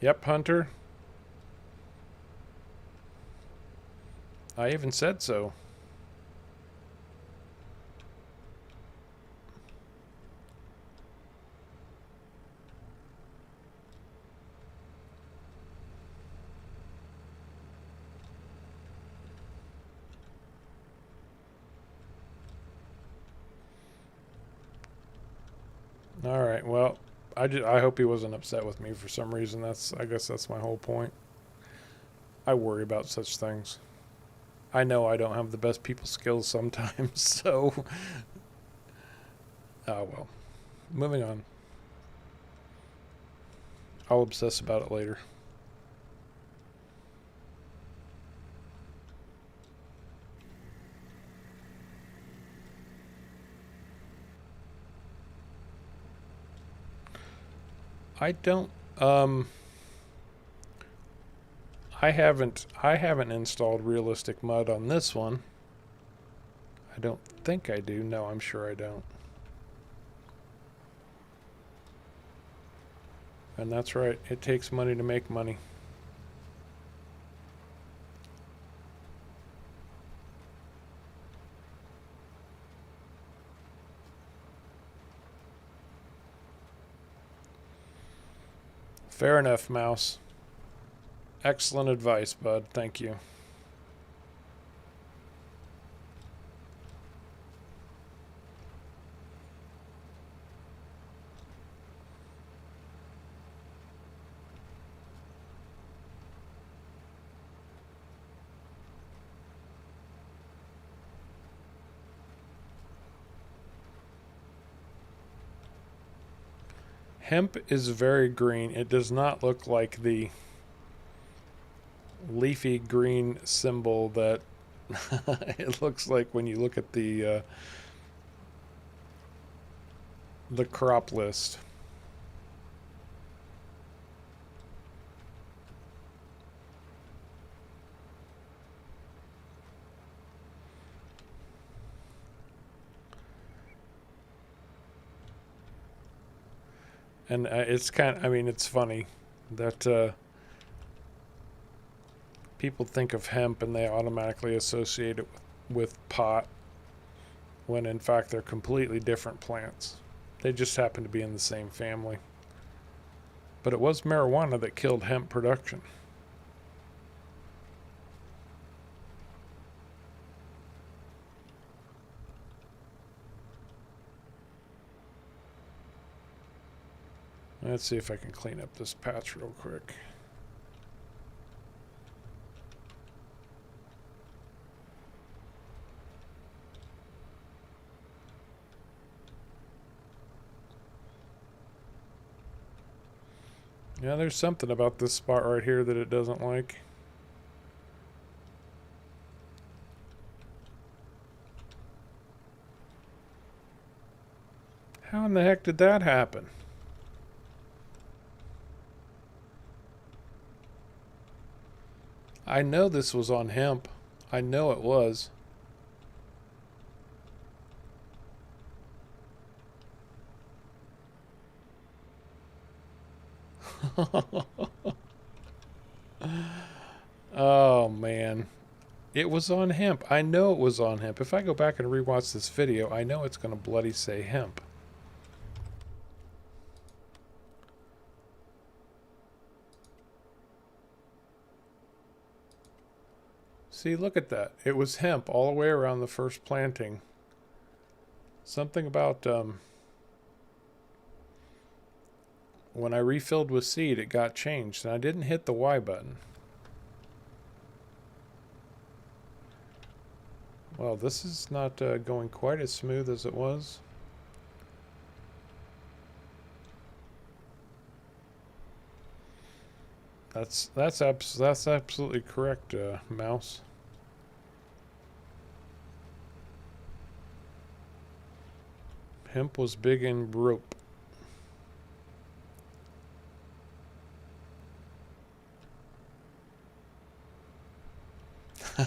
A: Yep, Hunter. I even said so. All right, well, I hope he wasn't upset with me for some reason. I guess that's my whole point. I worry about such things. I know I don't have the best people skills sometimes, so... Oh, well. Moving on. I'll obsess about it later. I don't... I haven't installed realistic mud on this one. I don't think I do. No, I'm sure I don't. And that's right. It takes money to make money. Fair enough, Mouse. Excellent advice, bud. Thank you. Hemp is very green. It does not look like the leafy green symbol that it looks like when you look at the crop list. And it's I mean, it's funny that people think of hemp and they automatically associate it with pot, when in fact they're completely different plants. They just happen to be in the same family. But it was marijuana that killed hemp production. Let's see if I can clean up this patch real quick. Yeah, there's something about this spot right here that it doesn't like. How in the heck did that happen? I know this was on hemp. I know it was. Oh man, it was on hemp. I know it was on hemp. If I go back and rewatch this video, I know it's going to bloody say hemp. See, look at that. It was hemp all the way around the first planting. Something about when I refilled with seed, it got changed, and I didn't hit the Y button. Well, this is not going quite as smooth as it was. That's absolutely correct, Mouse. Hemp was big in rope.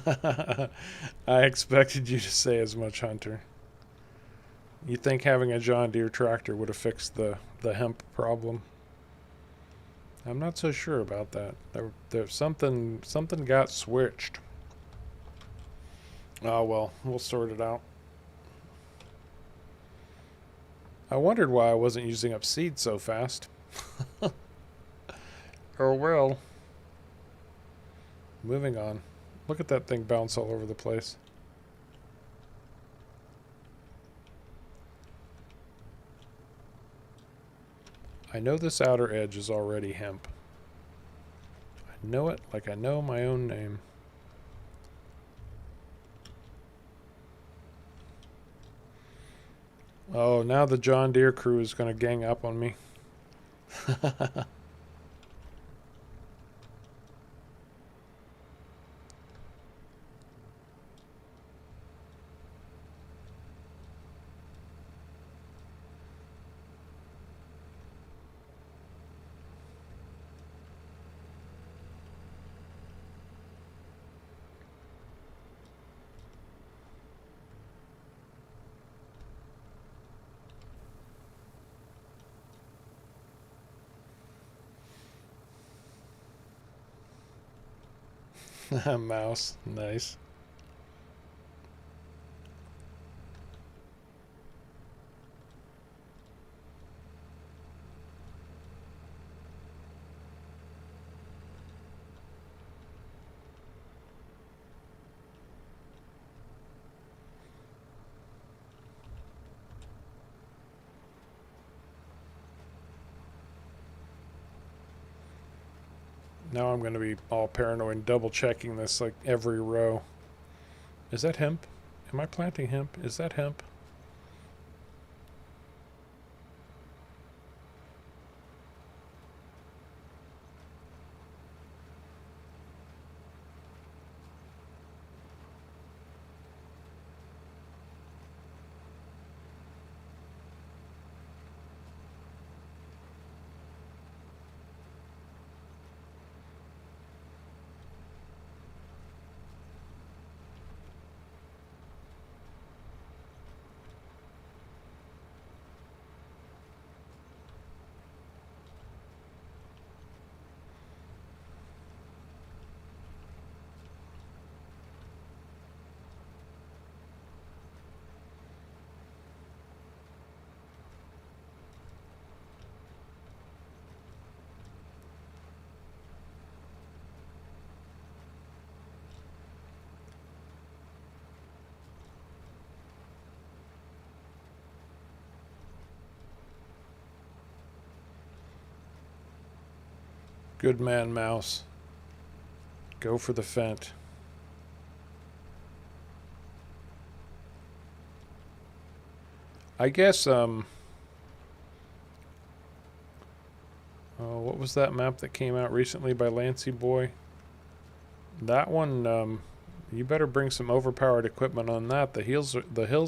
A: I expected you to say as much, Hunter. You think having a John Deere tractor would have fixed the hemp problem? I'm not so sure about that. There's something got switched. Oh well, we'll sort it out. I wondered why I wasn't using up seed so fast. Oh well. Moving on. Look at that thing bounce all over the place. I know this outer edge is already hemp. I know it like I know my own name. Oh, now the John Deere crew is going to gang up on me. Mouse, nice. Now I'm going to be all paranoid and double checking this like every row. Is that hemp? Am I planting hemp? Is that hemp? Good man, Mouse. Go for the Fent. I guess, what was that map that came out recently by Lancy Boy? That one, you better bring some overpowered equipment on that. The hills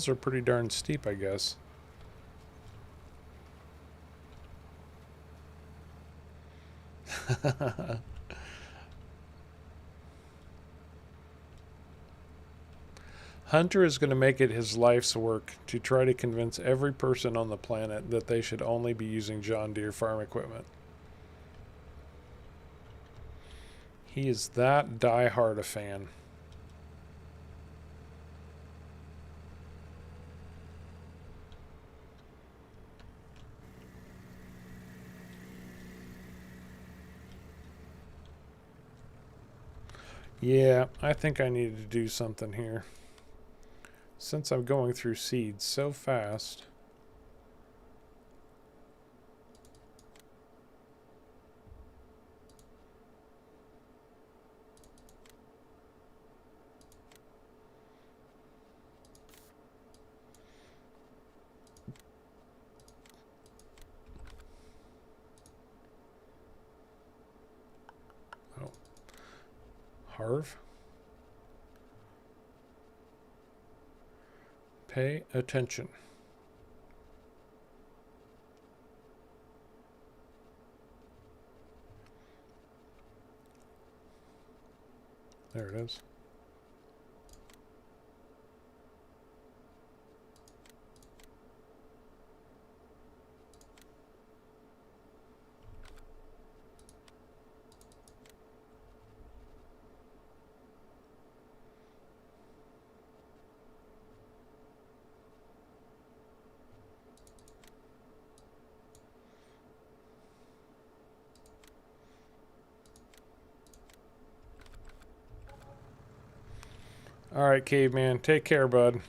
A: are pretty darn steep, I guess. Hunter is going to make it his life's work to try to convince every person on the planet that they should only be using John Deere farm equipment. He is that die-hard a fan. Yeah, I think I need to do something here. Since I'm going through seeds so fast. Oh. Harv? Pay attention. There it is. All right, caveman, take care, bud.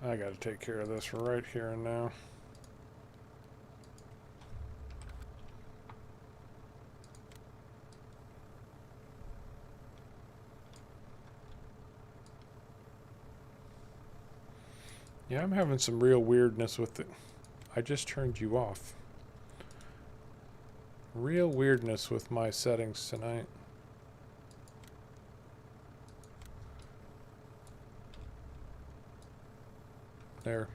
A: I gotta take care of this right here and now. Yeah, I'm having some real weirdness with it. I just turned you off. Real weirdness with my settings tonight. There.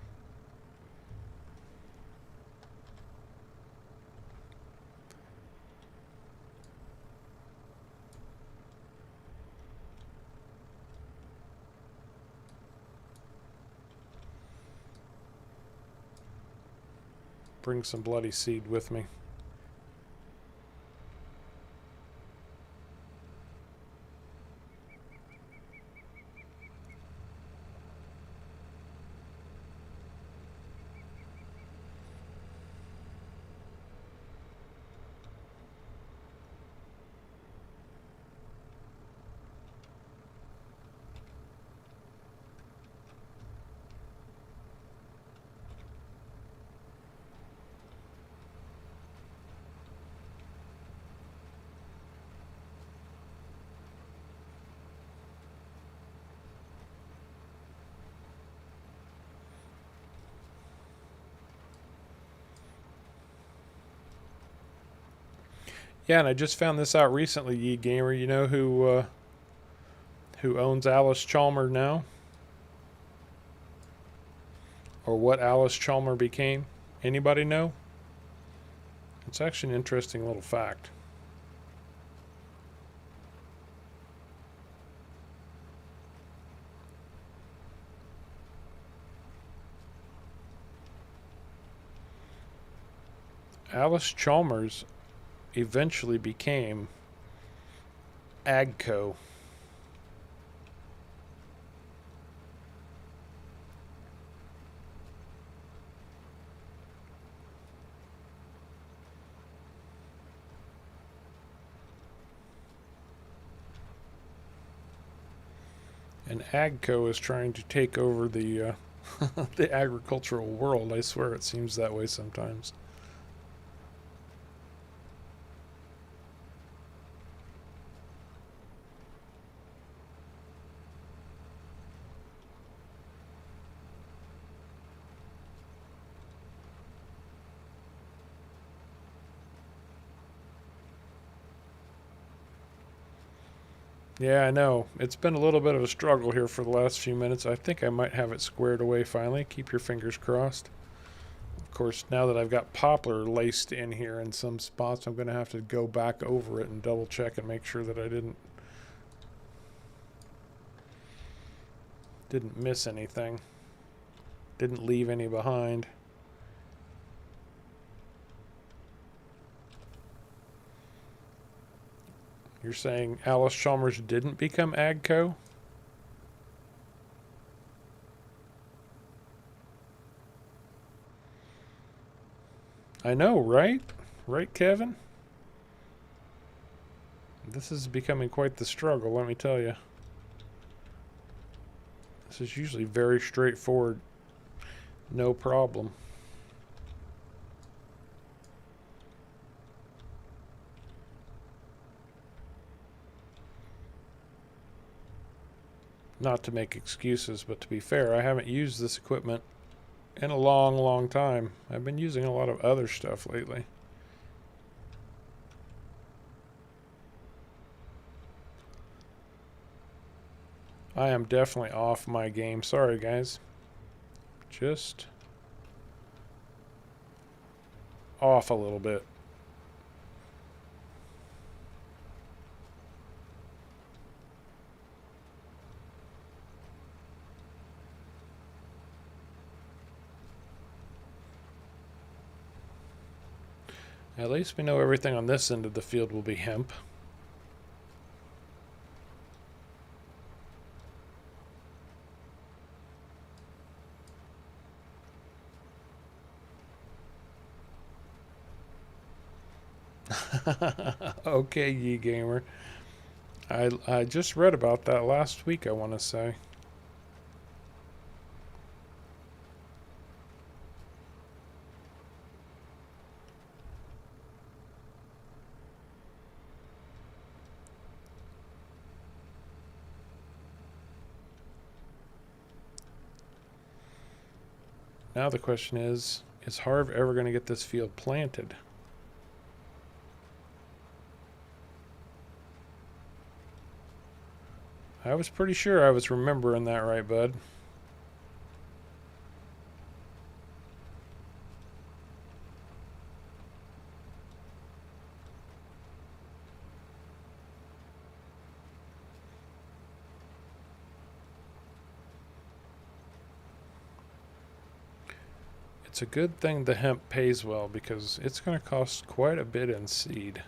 A: Bring some bloody seed with me. Yeah, and I just found this out recently, Ye Gamer. You know who owns Alice Chalmer now? Or what Alice Chalmer became? Anybody know? It's actually an interesting little fact. Alice Chalmers eventually became Agco. And AGCO is trying to take over the the agricultural world. I swear it seems that way sometimes. Yeah, I know. It's been a little bit of a struggle here for the last few minutes. I think I might have it squared away finally. Keep your fingers crossed. Of course, now that I've got poplar laced in here in some spots, I'm going to have to go back over it and double check and make sure that I didn't miss anything. Didn't leave any behind. You're saying Alice Chalmers didn't become AGCO? I know, right? Right, Kevin? This is becoming quite the struggle, let me tell you. This is usually very straightforward. No problem. Not to make excuses, but to be fair, I haven't used this equipment in a long, long time. I've been using a lot of other stuff lately. I am definitely off my game. Sorry, guys. Just off a little bit. At least we know everything on this end of the field will be hemp. Okay, Ye Gamer. I just read about that last week, I want to say. Now the question is Harv ever going to get this field planted? I was pretty sure I was remembering that right, bud. It's a good thing the hemp pays well because it's going to cost quite a bit in seed.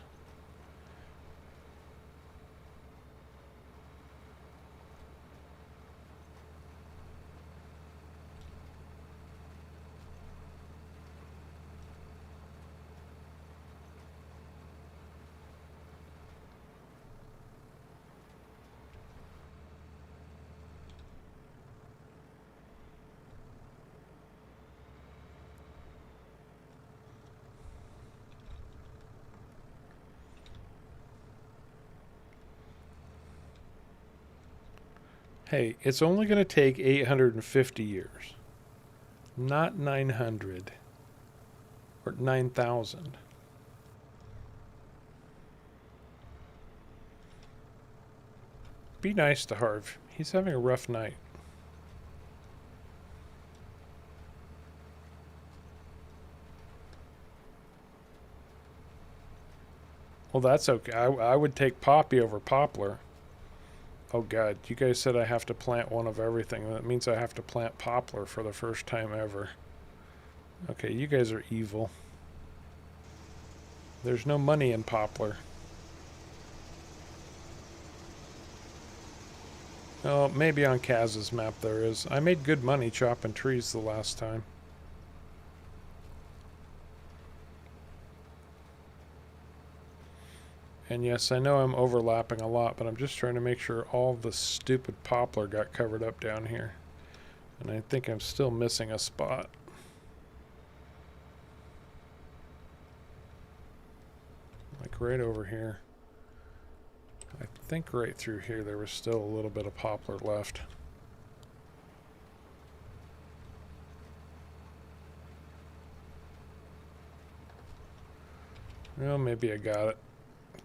A: Hey, it's only going to take 850 years, not 900 or 9,000. Be nice to Harv. He's having a rough night. Well, that's okay. I would take poppy over poplar. Oh god, you guys said I have to plant one of everything. That means I have to plant poplar for the first time ever. Okay, you guys are evil. There's no money in poplar. Oh, maybe on Cazz's map there is. I made good money chopping trees the last time. And yes, I know I'm overlapping a lot, but I'm just trying to make sure all the stupid poplar got covered up down here. And I think I'm still missing a spot. Like right over here. I think right through here there was still a little bit of poplar left. Well, maybe I got it,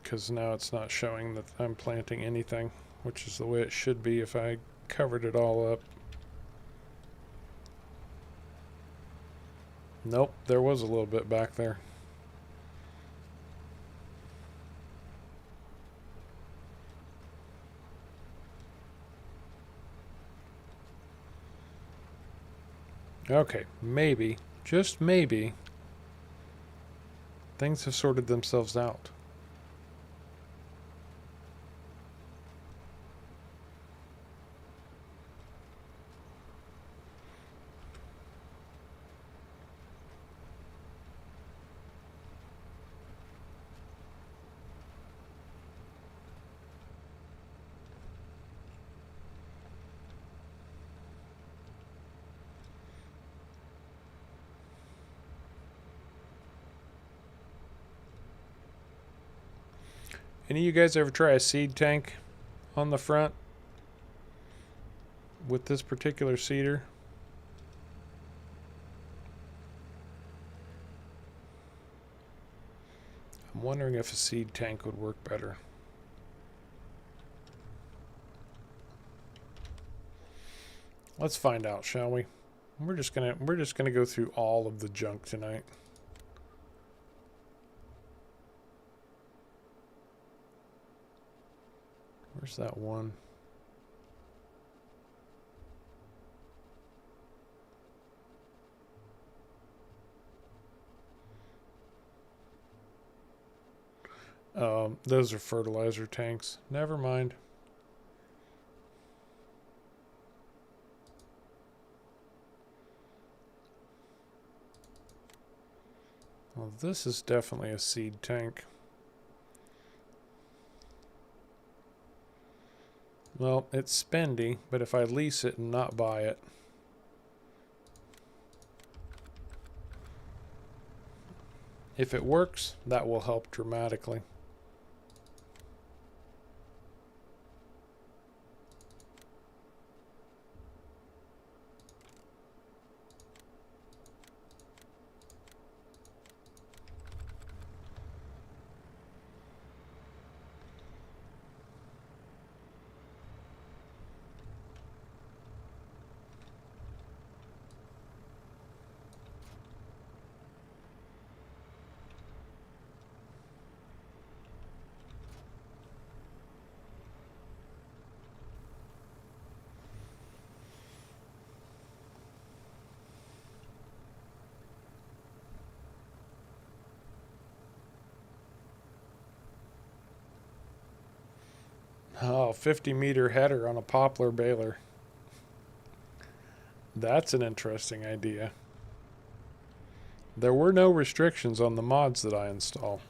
A: because now it's not showing that I'm planting anything, which is the way it should be if I covered it all up. Nope, there was a little bit back there. Okay, maybe, just maybe, things have sorted themselves out. Any of you guys ever try a seed tank on the front with this particular seeder? I'm wondering if a seed tank would work better. Let's find out, shall we? We're just gonna go through all of the junk tonight. Where's that one? Those are fertilizer tanks. Never mind. Well, this is definitely a seed tank. Well, it's spendy, but if I lease it and not buy it, if it works, that will help dramatically. Oh, 50-meter header on a poplar baler. That's an interesting idea. There were no restrictions on the mods that I install.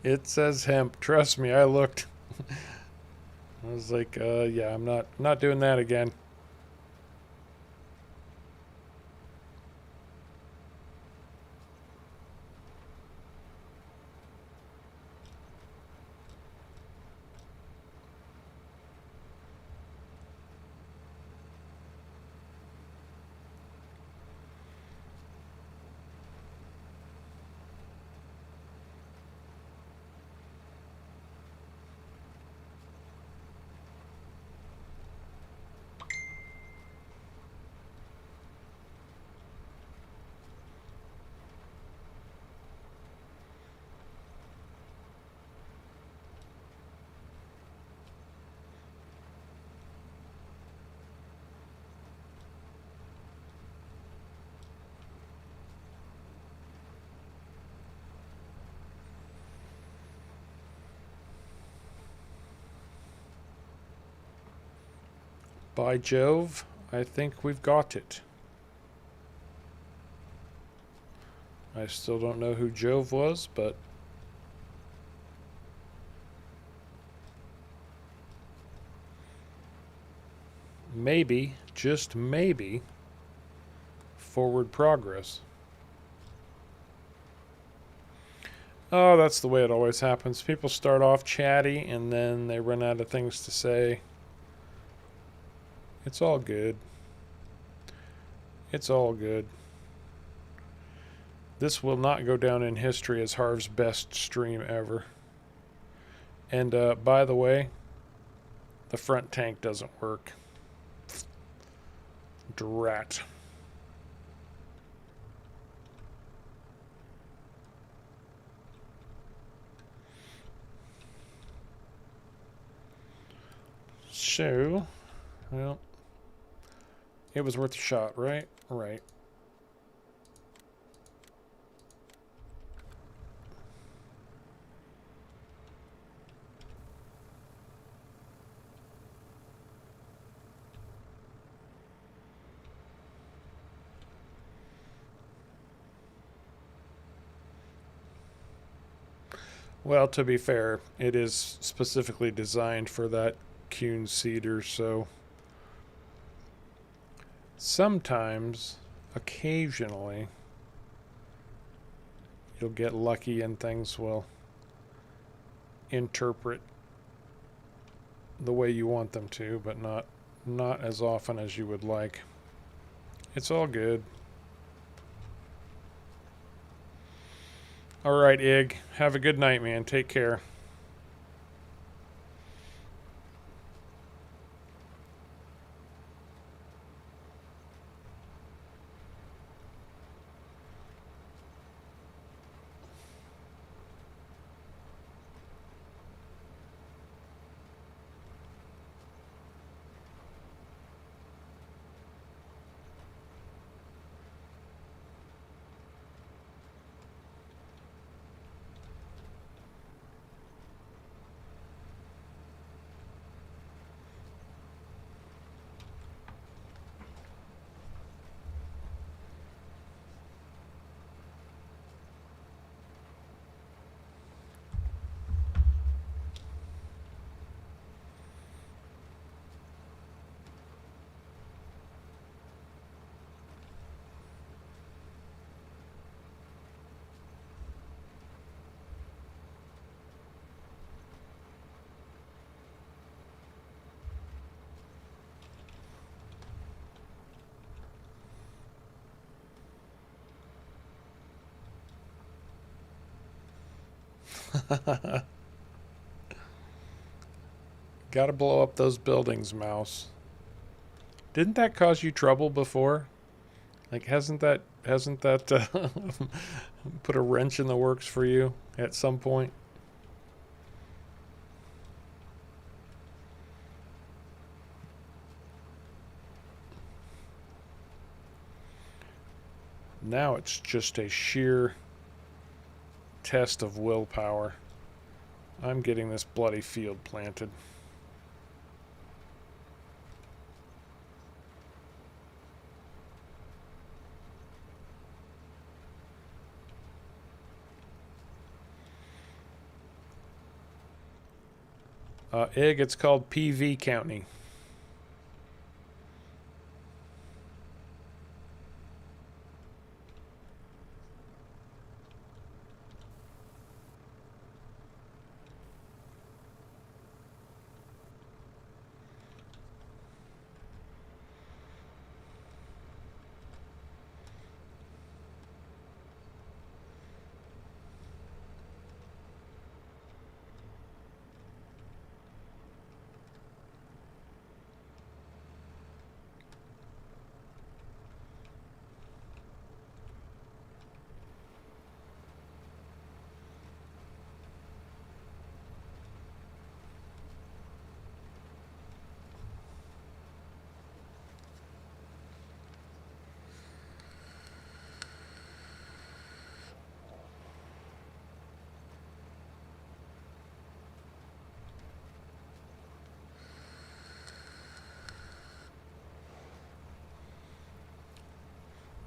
A: It says hemp. Trust me, I looked. I was like, yeah, I'm not doing that again. By Jove, I think we've got it. I still don't know who Jove was, but maybe, just maybe, forward progress. Oh, that's the way it always happens. People start off chatty and then they run out of things to say. It's all good. It's all good. This will not go down in history as Harv's best stream ever. And by the way, the front tank doesn't work. Drat. So, well, it was worth a shot, right? Right. Well, to be fair, it is specifically designed for that Kuhn cedar, so sometimes, occasionally, you'll get lucky and things will interpret the way you want them to, but not as often as you would like. It's all good. All right, Ig. Have a good night, man. Take care. Gotta blow up those buildings, Mouse. Didn't that cause you trouble before? Like, hasn't that put a wrench in the works for you at some point? Now it's just a sheer test of willpower. I'm getting this bloody field planted. Ig, it's called PV County.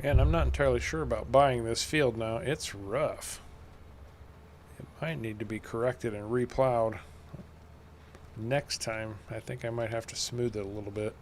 A: And I'm not entirely sure about buying this field now. It's rough. It might need to be corrected and replowed. Next time, I think I might have to smooth it a little bit.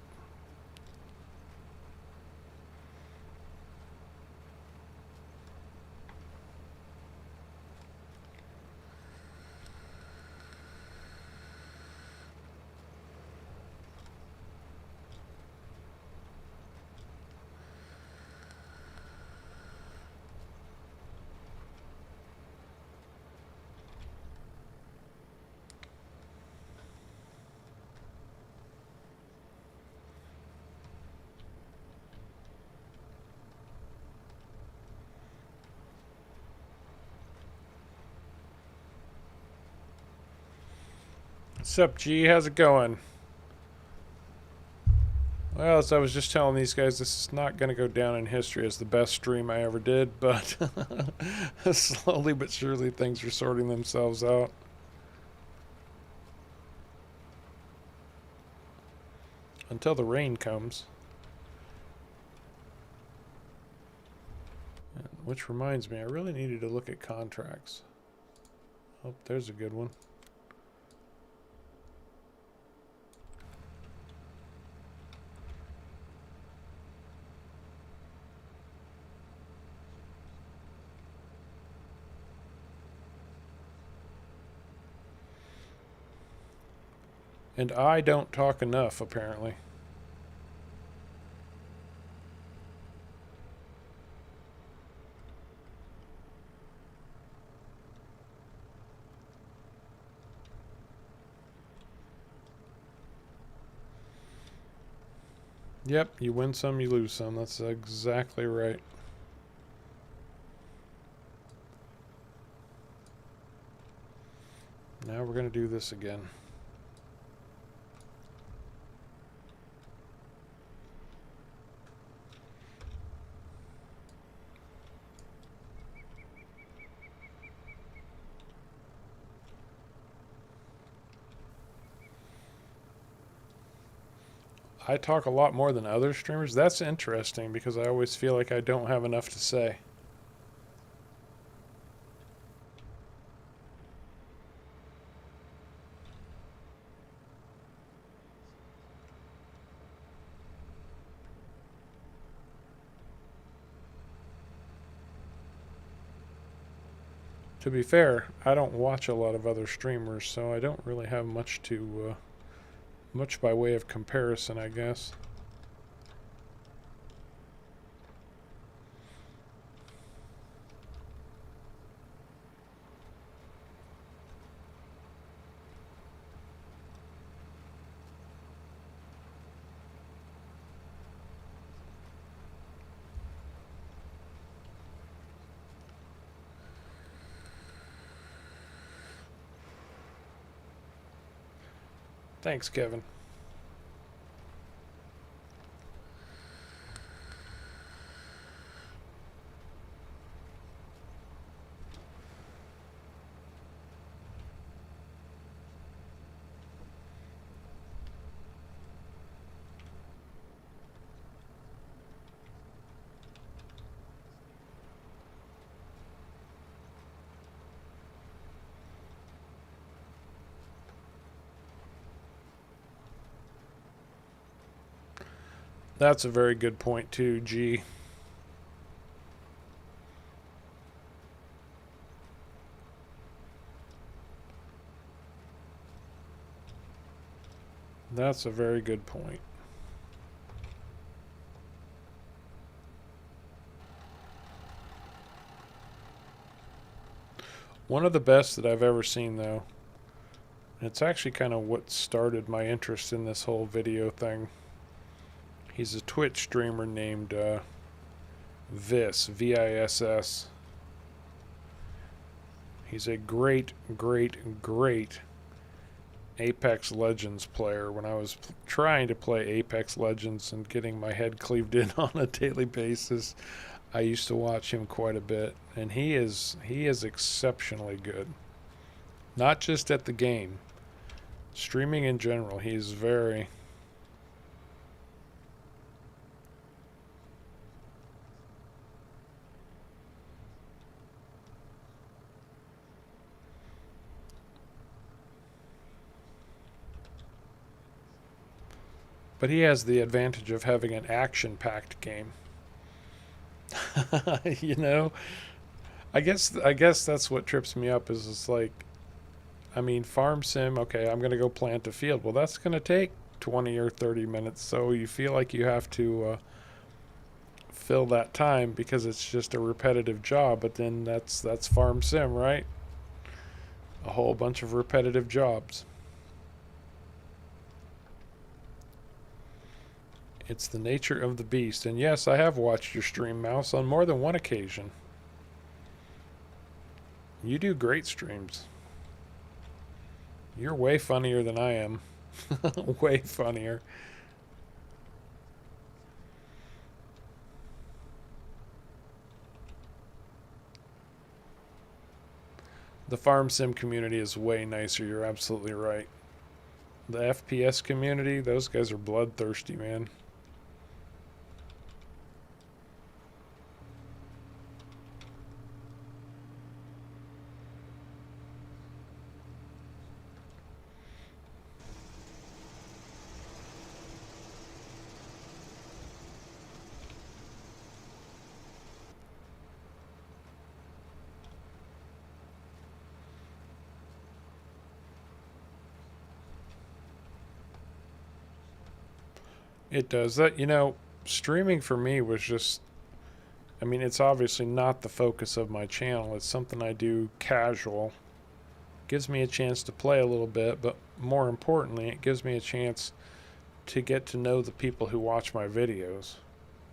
A: What's up, G? How's it going? Well, as I was just telling these guys, this is not going to go down in history as the best stream I ever did, but slowly but surely things are sorting themselves out. Until the rain comes. Which reminds me, I really needed to look at contracts. Oh, there's a good one. And I don't talk enough, apparently. Yep, you win some, you lose some. That's exactly right. Now we're going to do this again. I talk a lot more than other streamers. That's interesting because I always feel like I don't have enough to say. To be fair, I don't watch a lot of other streamers, so I don't really have much to much by way of comparison, I guess. Thanks, Kevin. That's a very good point too, G. That's a very good point. One of the best that I've ever seen, though, it's actually kind of what started my interest in this whole video thing. He's a Twitch streamer named Viss, V-I-S-S. He's a great, great, great Apex Legends player. When I was trying to play Apex Legends and getting my head cleaved in on a daily basis, I used to watch him quite a bit, and he is exceptionally good. Not just at the game, streaming in general. He's very... But he has the advantage of having an action-packed game. You know, I guess that's what trips me up. Is it's like, I mean, farm sim. Okay, I'm gonna go plant a field. Well, that's gonna take 20 or 30 minutes. So you feel like you have to fill that time because it's just a repetitive job. But then that's farm sim, right? A whole bunch of repetitive jobs. It's the nature of the beast. And yes, I have watched your stream, Mouse, on more than one occasion. You do great streams. You're way funnier than I am. Way funnier. The farm sim community is way nicer. You're absolutely right. The FPS community, those guys are bloodthirsty, man. It does that. You know, streaming for me was just, I mean, it's obviously not the focus of my channel. It's something I do casual. Gives me a chance to play a little bit, but more importantly, it gives me a chance to get to know the people who watch my videos.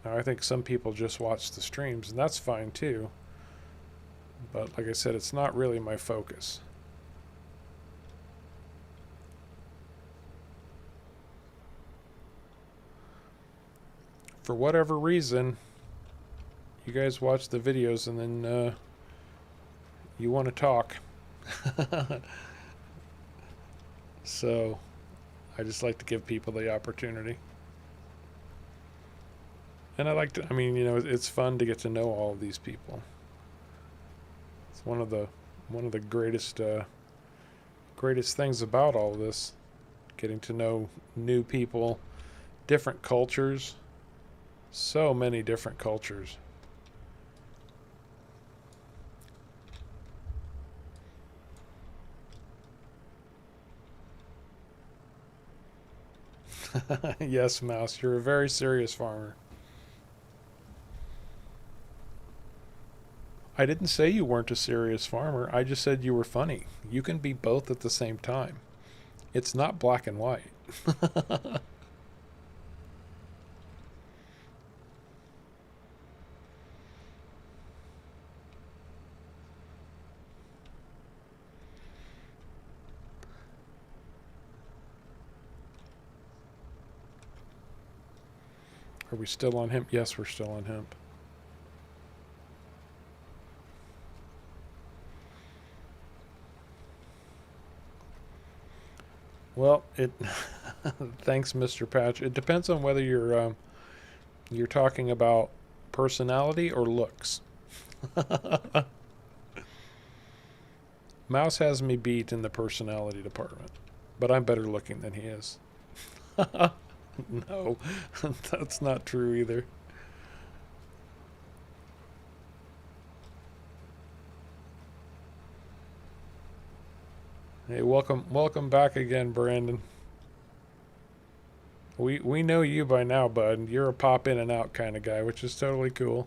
A: Now, I think some people just watch the streams, and that's fine too. But like I said, it's not really my focus. For whatever reason, you guys watch the videos and then you want to talk. So I just like to give people the opportunity. And I like to, I mean, you know, it's fun to get to know all of these people. It's one of the greatest greatest things about all of this, getting to know new people, different cultures. So many different cultures. Yes, Mouse, you're a very serious farmer. I didn't say you weren't a serious farmer. I just said you were funny. You can be both at the same time. It's not black and white. Are we still on hemp? Yes, we're still on hemp. Well, it. Thanks, Mr. Patch. It depends on whether you're talking about personality or looks. Mouse has me beat in the personality department, but I'm better looking than he is. No, that's not true either. Hey, welcome back again, Brandon. We know you by now, bud. You're a pop in and out kind of guy, which is totally cool.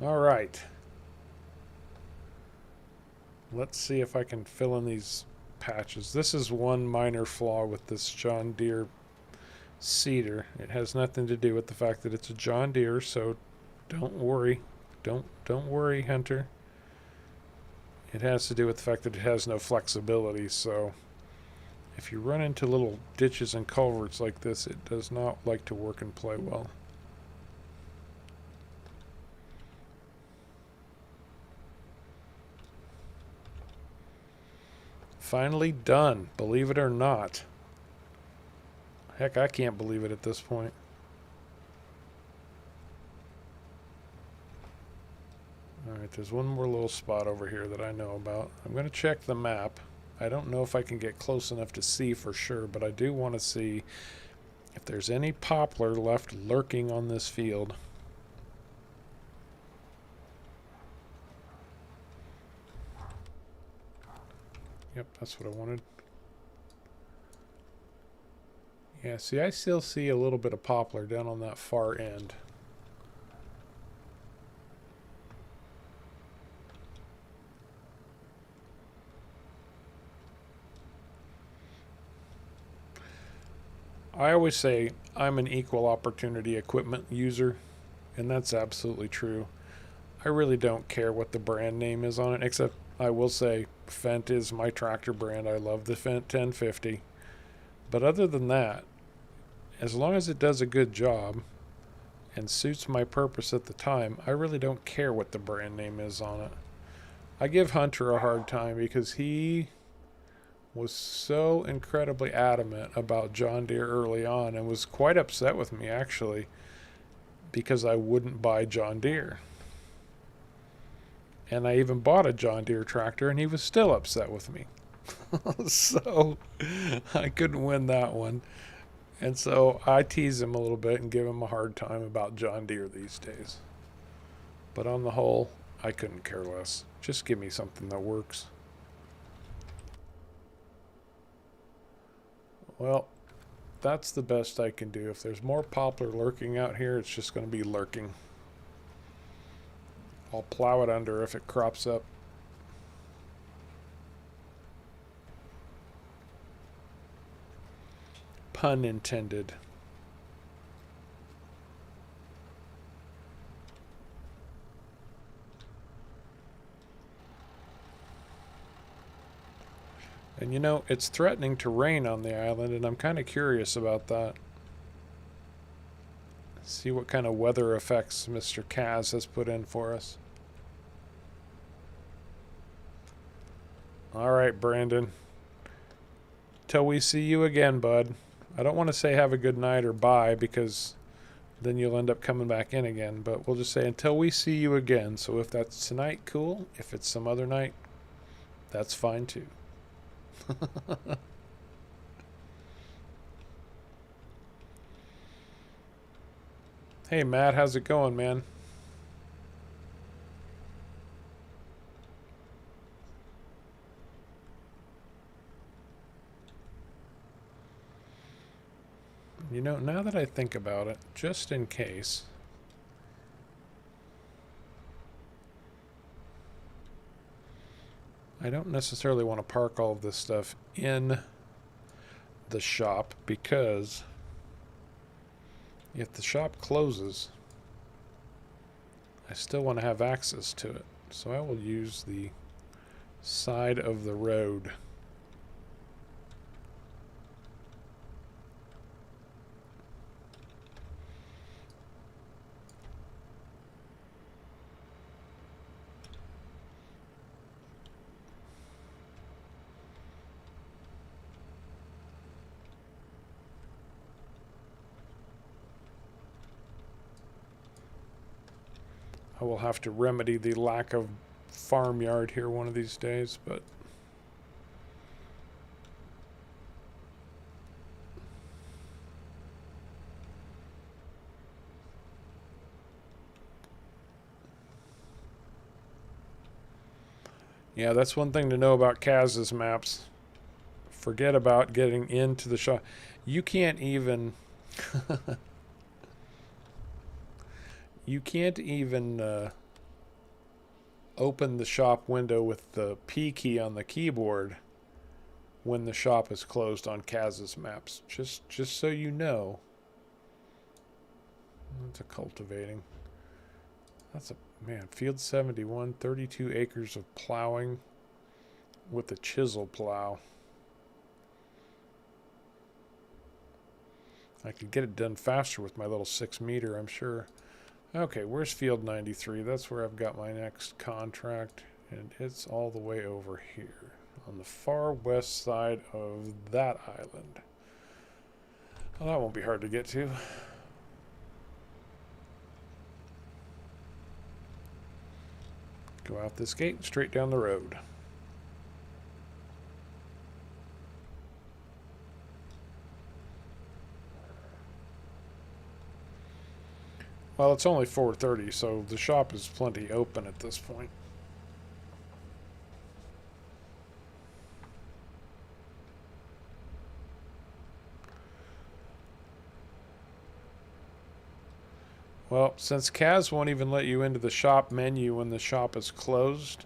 A: All right. Let's see if I can fill in these patches. This is one minor flaw with this John Deere seeder. It has nothing to do with the fact that it's a John Deere, so don't worry. Don't worry, Hunter. It has to do with the fact that it has no flexibility, so if you run into little ditches and culverts like this, it does not like to work and play well. Finally done, believe it or not. Heck, I can't believe it at this point. Alright, there's one more little spot over here that I know about. I'm going to check the map. I don't know if I can get close enough to see for sure, but I do want to see if there's any poplar left lurking on this field. Yep, that's what I wanted. Yeah, see, I still see a little bit of poplar down on that far end. I always say I'm an equal opportunity equipment user, and that's absolutely true. I really don't care what the brand name is on it, except I will say Fendt is my tractor brand. I love the Fendt 1050. But other than that, as long as it does a good job and suits my purpose at the time, I really don't care what the brand name is on it. I give Hunter a hard time because he was so incredibly adamant about John Deere early on and was quite upset with me, actually, because I wouldn't buy John Deere. And I even bought a John Deere tractor, and he was still upset with me. So I couldn't win that one. And so I tease him a little bit and give him a hard time about John Deere these days. But on the whole, I couldn't care less. Just give me something that works. Well, that's the best I can do. If there's more poplar lurking out here, it's just going to be lurking. I'll plow it under if it crops up. Pun intended. And you know, it's threatening to rain on the island, and I'm kind of curious about that. See what kind of weather effects Mr. Cazz has put in for us. Alright, Brandon. Till we see you again, bud. I don't want to say have a good night or bye, because then you'll end up coming back in again. But we'll just say until we see you again. So if that's tonight, cool. If it's some other night, that's fine too. Hey, Matt, how's it going, man? You know, now that I think about it, just in case, I don't necessarily want to park all of this stuff in the shop, because if the shop closes, I still want to have access to it. So I will use the side of the road. I will have to remedy the lack of farmyard here one of these days, but yeah, that's one thing to know about Cazz's maps. Forget about getting into the shop. You can't even you can't even open the shop window with the P key on the keyboard when the shop is closed on Cazz's maps. Just so you know. That's a cultivating. That's a man, field 71, 32 acres of plowing with a chisel plow. I could get it done faster with my little 6-meter, I'm sure. Okay, where's field 93? That's where I've got my next contract, and it's all the way over here on the far west side of that island. Well, that won't be hard to get to. Go out this gate, straight down the road. Well, it's only 4:30, so the shop is plenty open at this point. Well, since Cazz won't even let you into the shop menu when the shop is closed,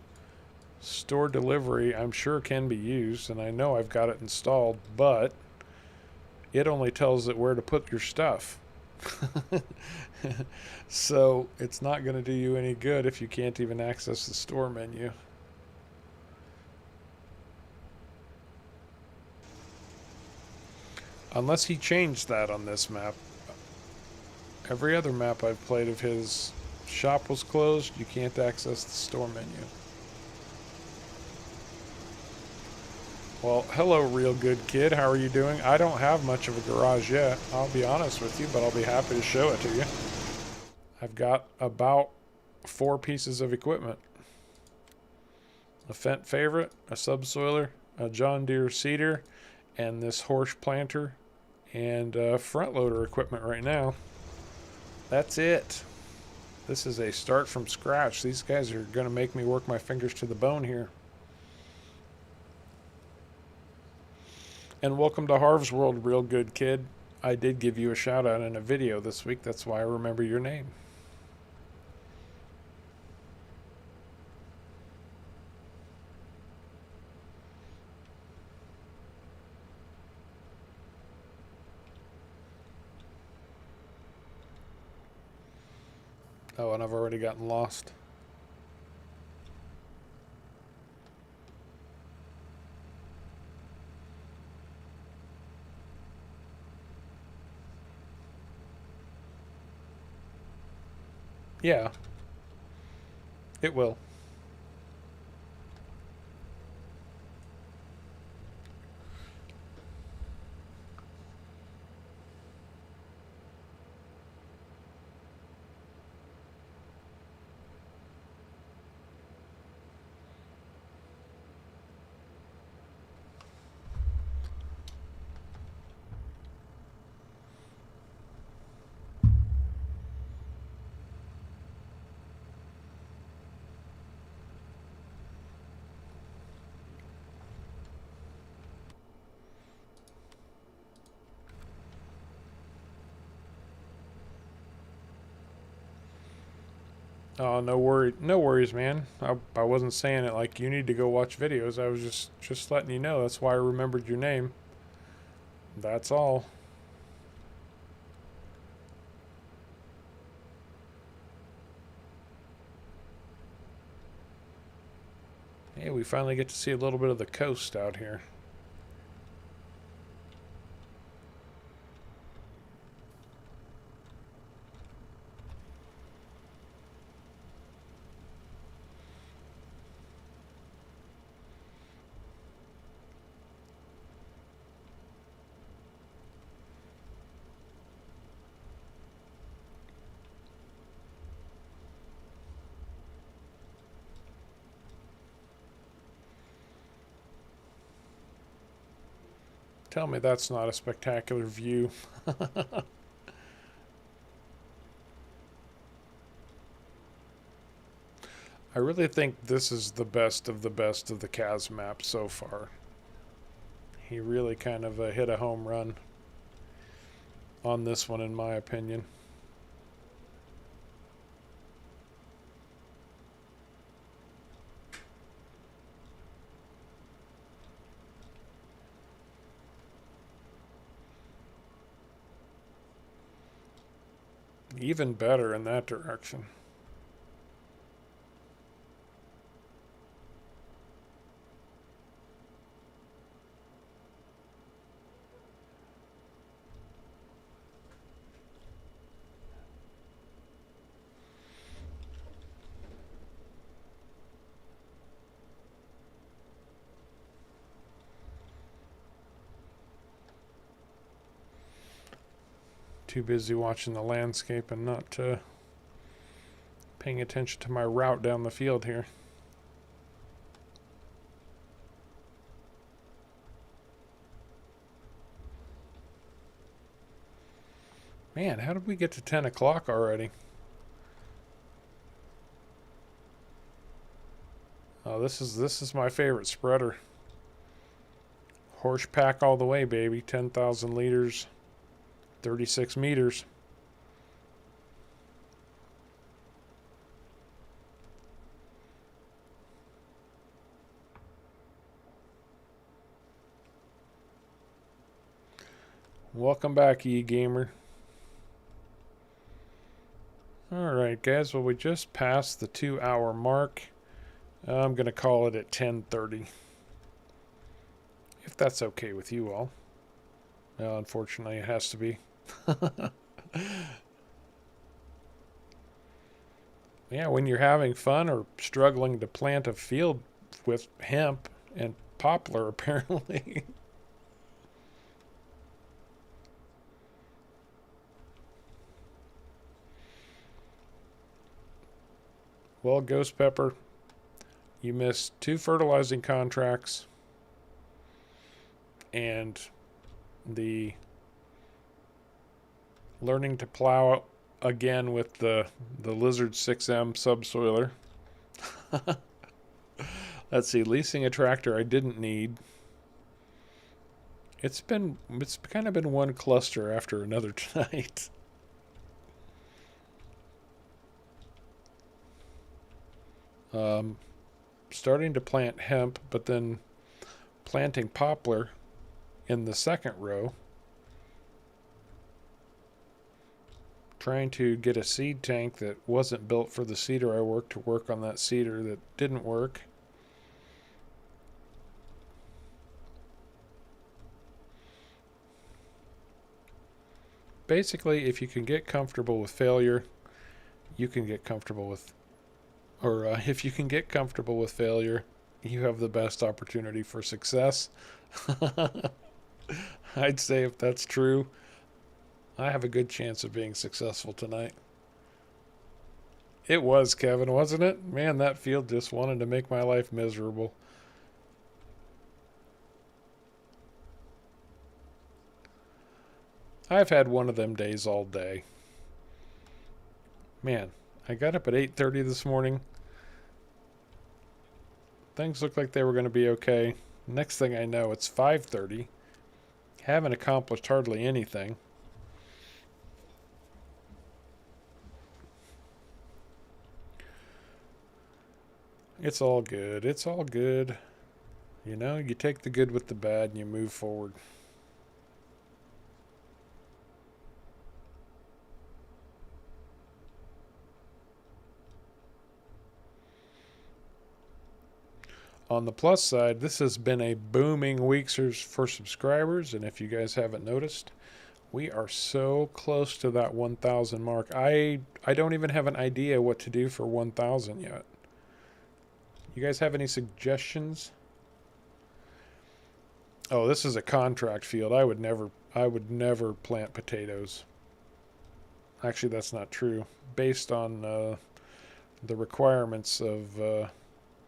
A: store delivery I'm sure can be used, and I know I've got it installed, but it only tells it where to put your stuff. So it's not going to do you any good if you can't even access the store menu. Unless he changed that on this map. Every other map I've played of his, shop was closed, you can't access the store menu. Well, hello, real good kid. How are you doing? I don't have much of a garage yet, I'll be honest with you, but I'll be happy to show it to you. I've got about 4 pieces of equipment. A Fendt favorite, a subsoiler, a John Deere seeder, and this horse planter, and front loader equipment right now. That's it. This is a start from scratch. These guys are going to make me work my fingers to the bone here. And welcome to Harv's World, real good kid. I did give you a shout out in a video this week. That's why I remember your name. Oh, and I've already gotten lost. Yeah, it will. Oh, no worries, man. I wasn't saying it like you need to go watch videos. I was just letting you know. That's why I remembered your name. That's all. Hey, we finally get to see a little bit of the coast out here. Tell me that's not a spectacular view. I really think this is the best of the Cazz maps so far. He really kind of hit a home run on this one, in my opinion. Even better in that direction. Too busy watching the landscape and not paying attention to my route down the field here. Man, how did we get to 10 o'clock already? Oh, this is my favorite spreader. Horse pack all the way, baby. 10,000 liters, 36 meters. Welcome back, e-gamer. Alright, guys. Well, we just passed the 2-hour mark. I'm going to call it at 10:30. If that's okay with you all. Well, unfortunately, it has to be. Yeah, when you're having fun or struggling to plant a field with hemp and poplar, apparently. Well, Ghost Pepper, you missed 2 fertilizing contracts and the learning to plow again with the Lizard 6M subsoiler. Let's see, leasing a tractor I didn't need. It's kind of been one cluster after another tonight. Starting to plant hemp, but then planting poplar in the second row. Trying to get a seed tank that wasn't built for the cedar I worked to work on that cedar that didn't work. Basically, if you can get comfortable with failure, you can get comfortable with, or if you can get comfortable with failure, you have the best opportunity for success. I'd say if that's true, I have a good chance of being successful tonight. It was, Kevin, wasn't it? Man, that field just wanted to make my life miserable. I've had one of them days all day. Man, I got up at 8:30 this morning. Things looked like they were going to be okay. Next thing I know, it's 5:30. Haven't accomplished hardly anything. It's all good. It's all good. You know, you take the good with the bad and you move forward. On the plus side, this has been a booming week for subscribers, and if you guys haven't noticed, we are so close to that 1,000 mark. I don't even have an idea what to do for 1,000 yet. You guys have any suggestions? Oh, this is a contract field. I would never plant potatoes. Actually, that's not true. Based on the requirements of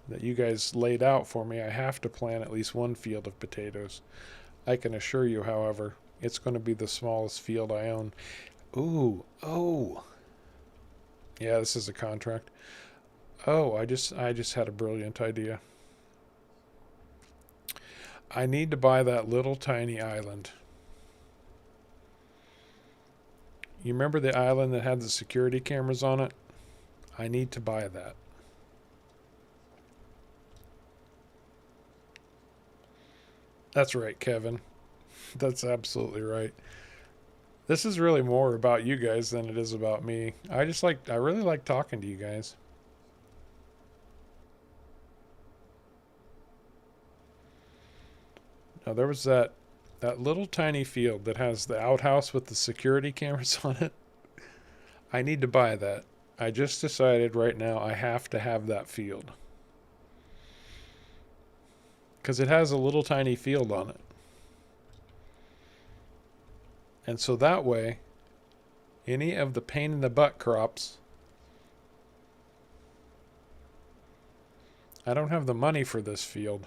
A: that you guys laid out for me, I have to plant at least one field of potatoes. I can assure you, however, it's going to be the smallest field I own. Ooh, oh. Yeah, this is a contract. Oh, I just had a brilliant idea. I need to buy that little tiny island. You remember the island that had the security cameras on it? I need to buy that. That's right, Kevin. That's absolutely right. This is really more about you guys than it is about me. I really like talking to you guys. Now there was that little tiny field that has the outhouse with the security cameras on it. I need to buy that. I just decided right now I have to have that field. Because it has a little tiny field on it. And so that way, any of the pain in the butt crops, I don't have the money for this field.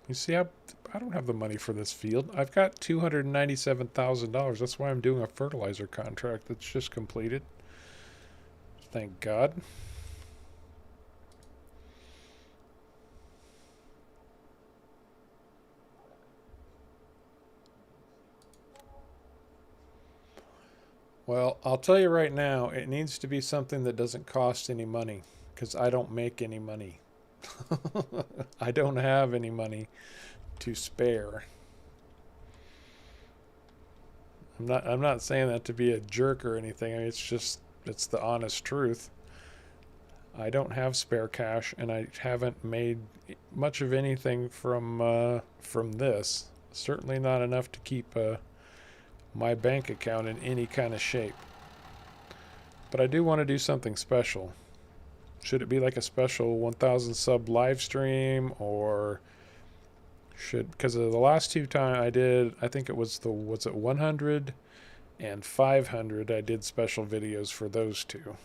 A: You see, I don't have the money for this field. I've got $297,000. That's why I'm doing a fertilizer contract that's just completed. Thank God. Well, I'll tell you right now, it needs to be something that doesn't cost any money, because I don't make any money. I don't have any money to spare. I'm not saying that to be a jerk or anything. I mean, it's the honest truth. I don't have spare cash, and I haven't made much of anything from this. Certainly not enough to keep my bank account in any kind of shape. But I do want to do something special. Should it be like a special 1,000 sub live stream, or because of the last two times I did, I think it was 100 and 500, I did special videos for those two.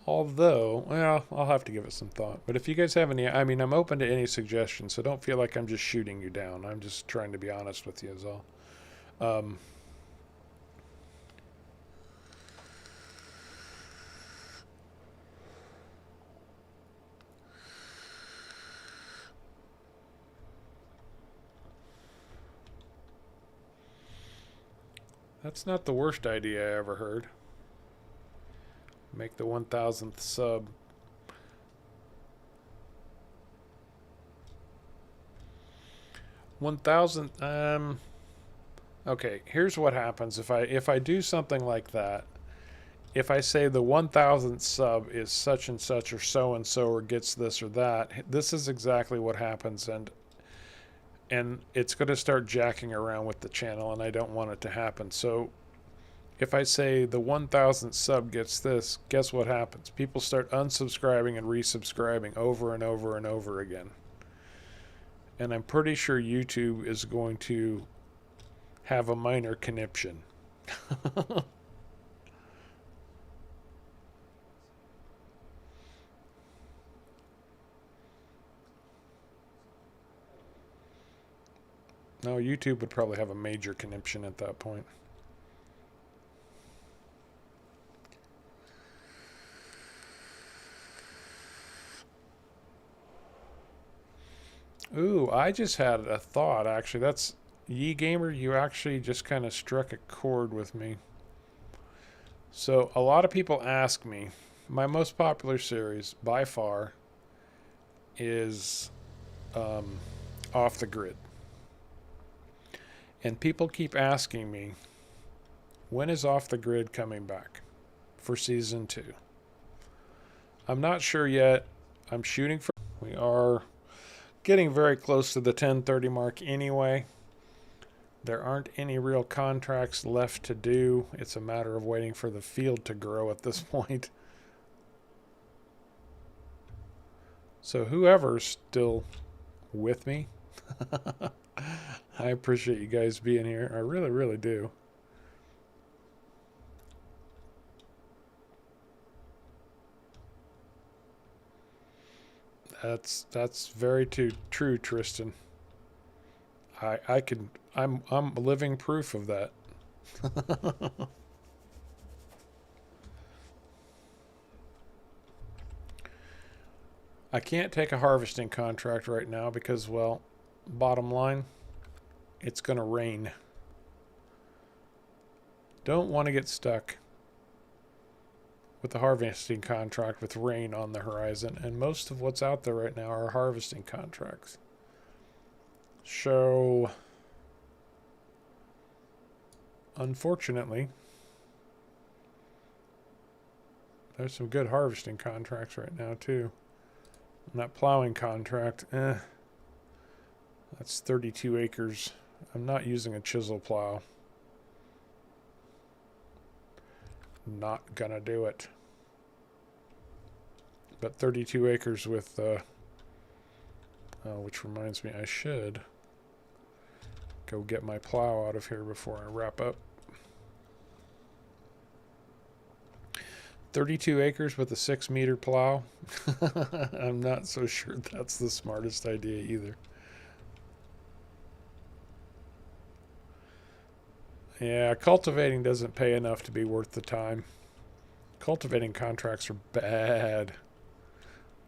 A: Although, well, I'll have to give it some thought. But if you guys have any, I mean, I'm open to any suggestions, so don't feel like I'm just shooting you down. I'm just trying to be honest with you is all. That's not the worst idea I ever heard. Make the 1,000th sub. Okay, here's what happens if I do something like that. If I say the 1,000th sub is such and such or so and so, or gets this or that, this is exactly what happens, and it's going to start jacking around with the channel, and I don't want it to happen. So if I say the 1,000th sub gets this, guess what happens? People start unsubscribing and resubscribing over and over and over again. And I'm pretty sure YouTube is going to have a minor conniption. No, YouTube would probably have a major conniption at that point. Ooh, I just had a thought, actually. That's Ye Gamer, you actually just kind of struck a chord with me. So, a lot of people ask me, my most popular series, by far, is Off the Grid. And people keep asking me, when is Off the Grid coming back for Season 2? I'm not sure yet. I'm shooting for... We are getting very close to the 10:30 mark anyway. There aren't any real contracts left to do. It's a matter of waiting for the field to grow at this point. So whoever's still with me, I appreciate you guys being here. I really, really do. That's very true, Tristan. I'm living proof of that. I can't take a harvesting contract right now because, well, bottom line, it's going to rain. Don't want to get stuck with the harvesting contract with rain on the horizon, and most of what's out there right now are harvesting contracts. So, unfortunately, there's some good harvesting contracts right now too. And that plowing contract, that's 32 acres. I'm not using a chisel plow. Not gonna do it. But 32 acres with, which reminds me, I should go get my plow out of here before I wrap up. 32 acres with a 6-meter plow. I'm not so sure that's the smartest idea either. Yeah, cultivating doesn't pay enough to be worth the time. Cultivating contracts are bad.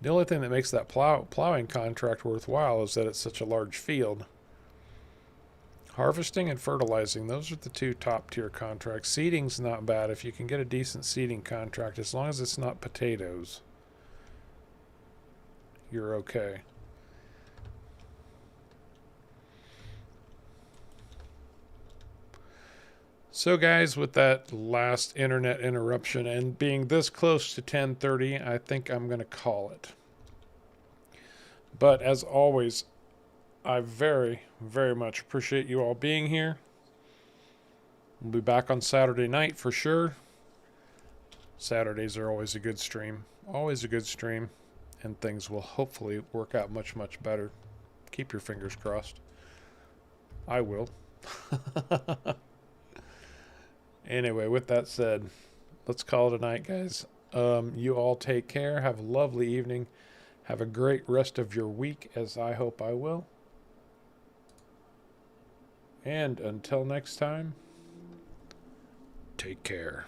A: The only thing that makes that plowing contract worthwhile is that it's such a large field. Harvesting and fertilizing, those are the two top tier contracts. Seeding's not bad if you can get a decent seeding contract, as long as it's not potatoes. You're okay. So guys, with that last internet interruption and being this close to 10:30, I think I'm going to call it. But as always, I very, very much appreciate you all being here. We'll be back on Saturday night for sure. Saturdays are always a good stream. Always a good stream. And things will hopefully work out much, much better. Keep your fingers crossed. I will. Anyway, with that said, let's call it a night, guys. You all take care. Have a lovely evening. Have a great rest of your week, as I hope I will. And until next time, take care.